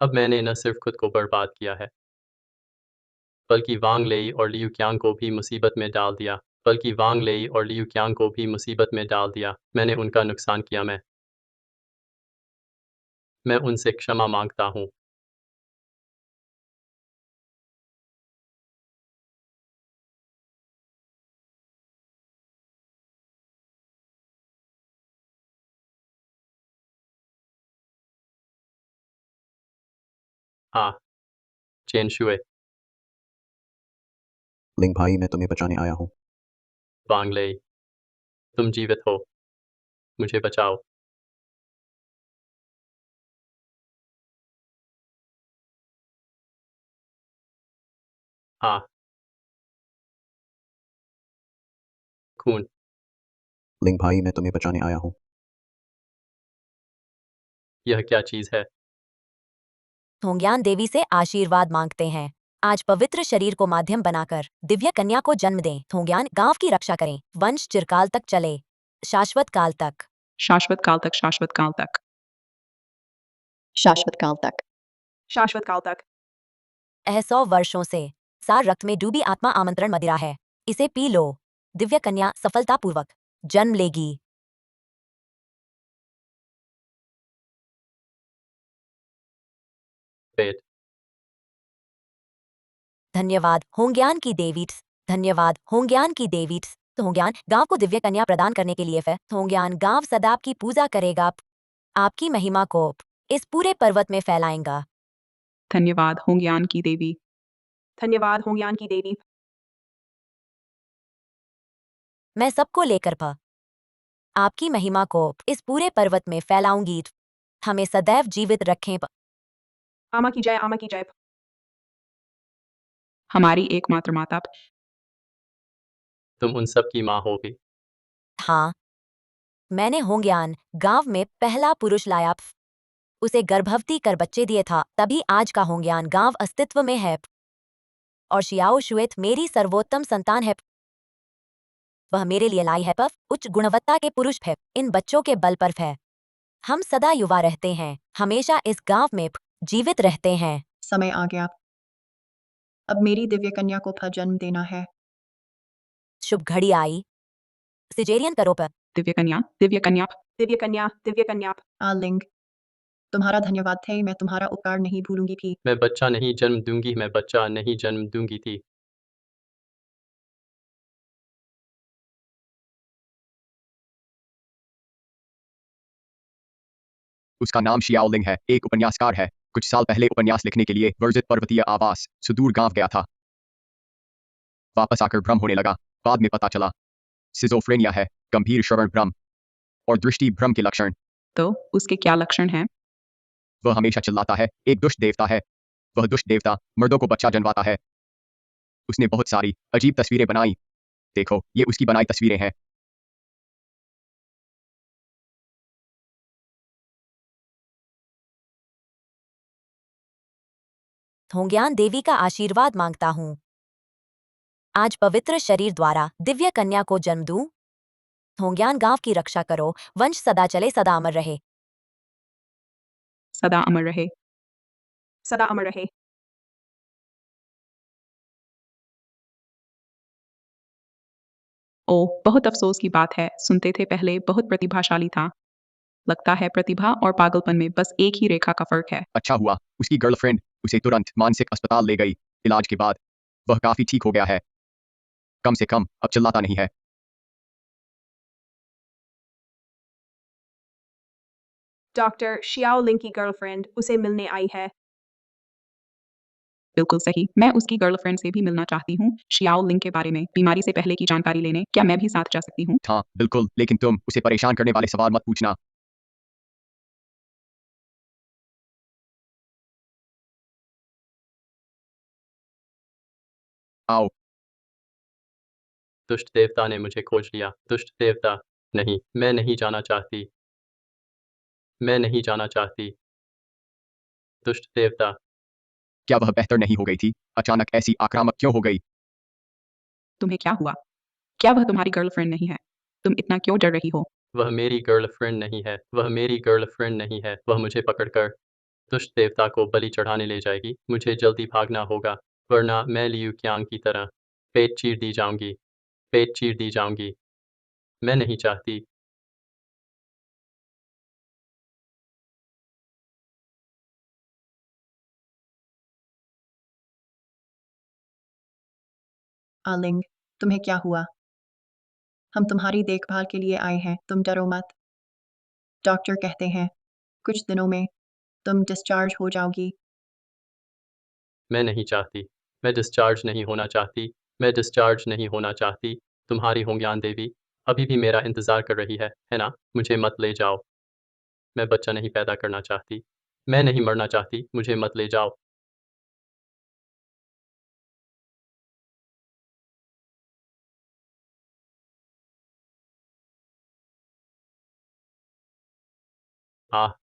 अब मैंने न सिर्फ खुद को बर्बाद किया है, बल्कि वांग लेई और लियू क्यांग को भी मुसीबत में डाल दिया। मैंने उनका नुकसान किया। मैं उनसे क्षमा मांगता हूँ। हाँ, चेन शुए। लिंग भाई, मैं तुम्हें बचाने आया हूँ। वांग लेई, तुम जीवित हो, मुझे बचाओ। हाँ, खून। लिंग भाई, मैं तुम्हें बचाने आया हूँ। यह क्या चीज़ है? होंग्यान देवी से आशीर्वाद मांगते हैं। आज पवित्र शरीर को माध्यम बनाकर दिव्य कन्या को जन्म दें। होंग्यान गांव की रक्षा करें, वंश चिरकाल तक चले, शाश्वत काल तक। शाश्वत काल तक, शाश्वत काल तक। शाश्वत काल तक। शाश्वत काल तक। 100 वर्षों से सार रक्त में डूबी आत्मा आमंत्रण मदिरा है, इसे पी लो। दिव्य कन्या सफलतापूर्वक जन्म लेगी। पेट। धन्यवाद होंग्यान की देवी। धन्यवाद होंग्यान की देवी। होंग्यान गांव को दिव्य कन्या प्रदान करने के लिए होंग्यान गांव सदा आपकी पूजा करेगा, आपकी महिमा को इस पूरे पर्वत में फैलाएगा। धन्यवाद होंग्यान की देवी। धन्यवाद होंग्यान की देवी। मैं सबको लेकर आपकी महिमा को इस पूरे पर्वत में फैलाऊंगी। हमें सदैव जीवित रखें। आमा की जय, आमा की जय। हमारी एकमात्र माता तुम उन सब की माँ होगी। हाँ, मैंने होंग्यान गांव में पहला पुरुष लाया, उसे गर्भवती कर बच्चे दिए था, तभी आज का होंग्यान गांव अस्तित्व में है। और शियाओ शुएत मेरी सर्वोत्तम संतान है। वह मेरे लिए लाई है पफ, उच्च गुणवत्ता के पुरुष है, इन बच्चों के बल पर है हम सदा युवा रहते हैं, हमेशा इस गांव में जीवित रहते हैं। समय आ गया। अब मेरी दिव्य कन्या को जन्म देना है। शुभ घड़ी आई। सिजेरियन करो पर। दिव्य कन्या, दिव्य कन्या। दिव्य कन्या, दिव्य कन्या। लिंग, तुम्हारा धन्यवाद थे, मैं तुम्हारा उपकार नहीं भूलूंगी भी। मैं बच्चा नहीं जन्म दूंगी, मैं बच्चा नहीं जन्म दूंगी थी। उसका नाम शियाओलिंग है, एक उपन्यासकार है। कुछ साल पहले उपन्यास लिखने के लिए वर्जित पर्वतीय आवास सुदूर गांव गया था। वापस आकर भ्रम होने लगा। बाद में पता चला सिजोफ्रेनिया है, गंभीर श्रवण भ्रम और दृष्टि भ्रम के लक्षण। तो उसके क्या लक्षण हैं? वह हमेशा चिल्लाता है, एक दुष्ट देवता है। वह दुष्ट देवता मर्दों को बच्चा जनवाता है। उसने बहुत सारी अजीब तस्वीरें बनाई। देखो, ये उसकी बनाई तस्वीरें हैं। होंग्यान देवी का आशीर्वाद मांगता हूँ। आज पवित्र शरीर द्वारा दिव्य कन्या को जन्म दूं। होंग्यान गांव की रक्षा करो, वंश सदा चले, सदा अमर रहे। सदा अमर रहे। सदा अमर रहे। ओ, बहुत अफसोस की बात है, सुनते थे पहले बहुत प्रतिभाशाली था। लगता है प्रतिभा और पागलपन में बस एक ही रेखा का फर्क है। अच्छा हुआ उसकी गर्लफ्रेंड उसे तुरंत मानसिक अस्पताल ले गई। इलाज के बाद वह काफी ठीक हो गया है। कम से कम अब चिल्लाता नहीं है। डॉक्टर शियाओ लिंग की गर्लफ्रेंड उसे मिलने आई है। बिल्कुल सही, मैं उसकी गर्लफ्रेंड से भी मिलना चाहती हूँ। शियाओ लिंग के बारे में बीमारी से पहले की जानकारी लेने क्या मैं भी साथ जा सकती हूँ? हाँ बिल्कुल, लेकिन तुम उसे परेशान करने वाले सवाल मत पूछना। आओ। दुष्ट देवता ने मुझे खोज लिया। दुष्ट देवता, नहीं, मैं नहीं जाना चाहती। मैं नहीं जाना चाहती। दुष्ट देवता। क्या वह बेहतर नहीं हो गई थी? अचानक ऐसी आक्रामक क्यों हो गई? तुम्हें क्या हुआ? क्या वह तुम्हारी गर्लफ्रेंड नहीं है? तुम इतना क्यों डर रही हो? वह मेरी गर्लफ्रेंड नहीं है। वह मेरी गर्लफ्रेंड नहीं है। वह मुझे पकड़कर दुष्ट देवता को बलि चढ़ाने ले जाएगी। मुझे जल्दी भागना होगा, वरना मैं लियू क्यांग की तरह पेट चीर दी जाऊंगी। पेट चीर दी जाऊंगी। मैं नहीं चाहती। लिंग, तुम्हें क्या हुआ? हम तुम्हारी देखभाल के लिए आए हैं, तुम डरो मत। डॉक्टर कहते हैं कुछ दिनों में तुम डिस्चार्ज हो जाओगी। मैं नहीं चाहती। मैं डिस्चार्ज नहीं होना चाहती। मैं डिस्चार्ज नहीं होना चाहती। तुम्हारी होंग्यान देवी अभी भी मेरा इंतज़ार कर रही है ना? मुझे मत ले जाओ। मैं बच्चा नहीं पैदा करना चाहती। मैं नहीं मरना चाहती। मुझे मत ले जाओ। आह!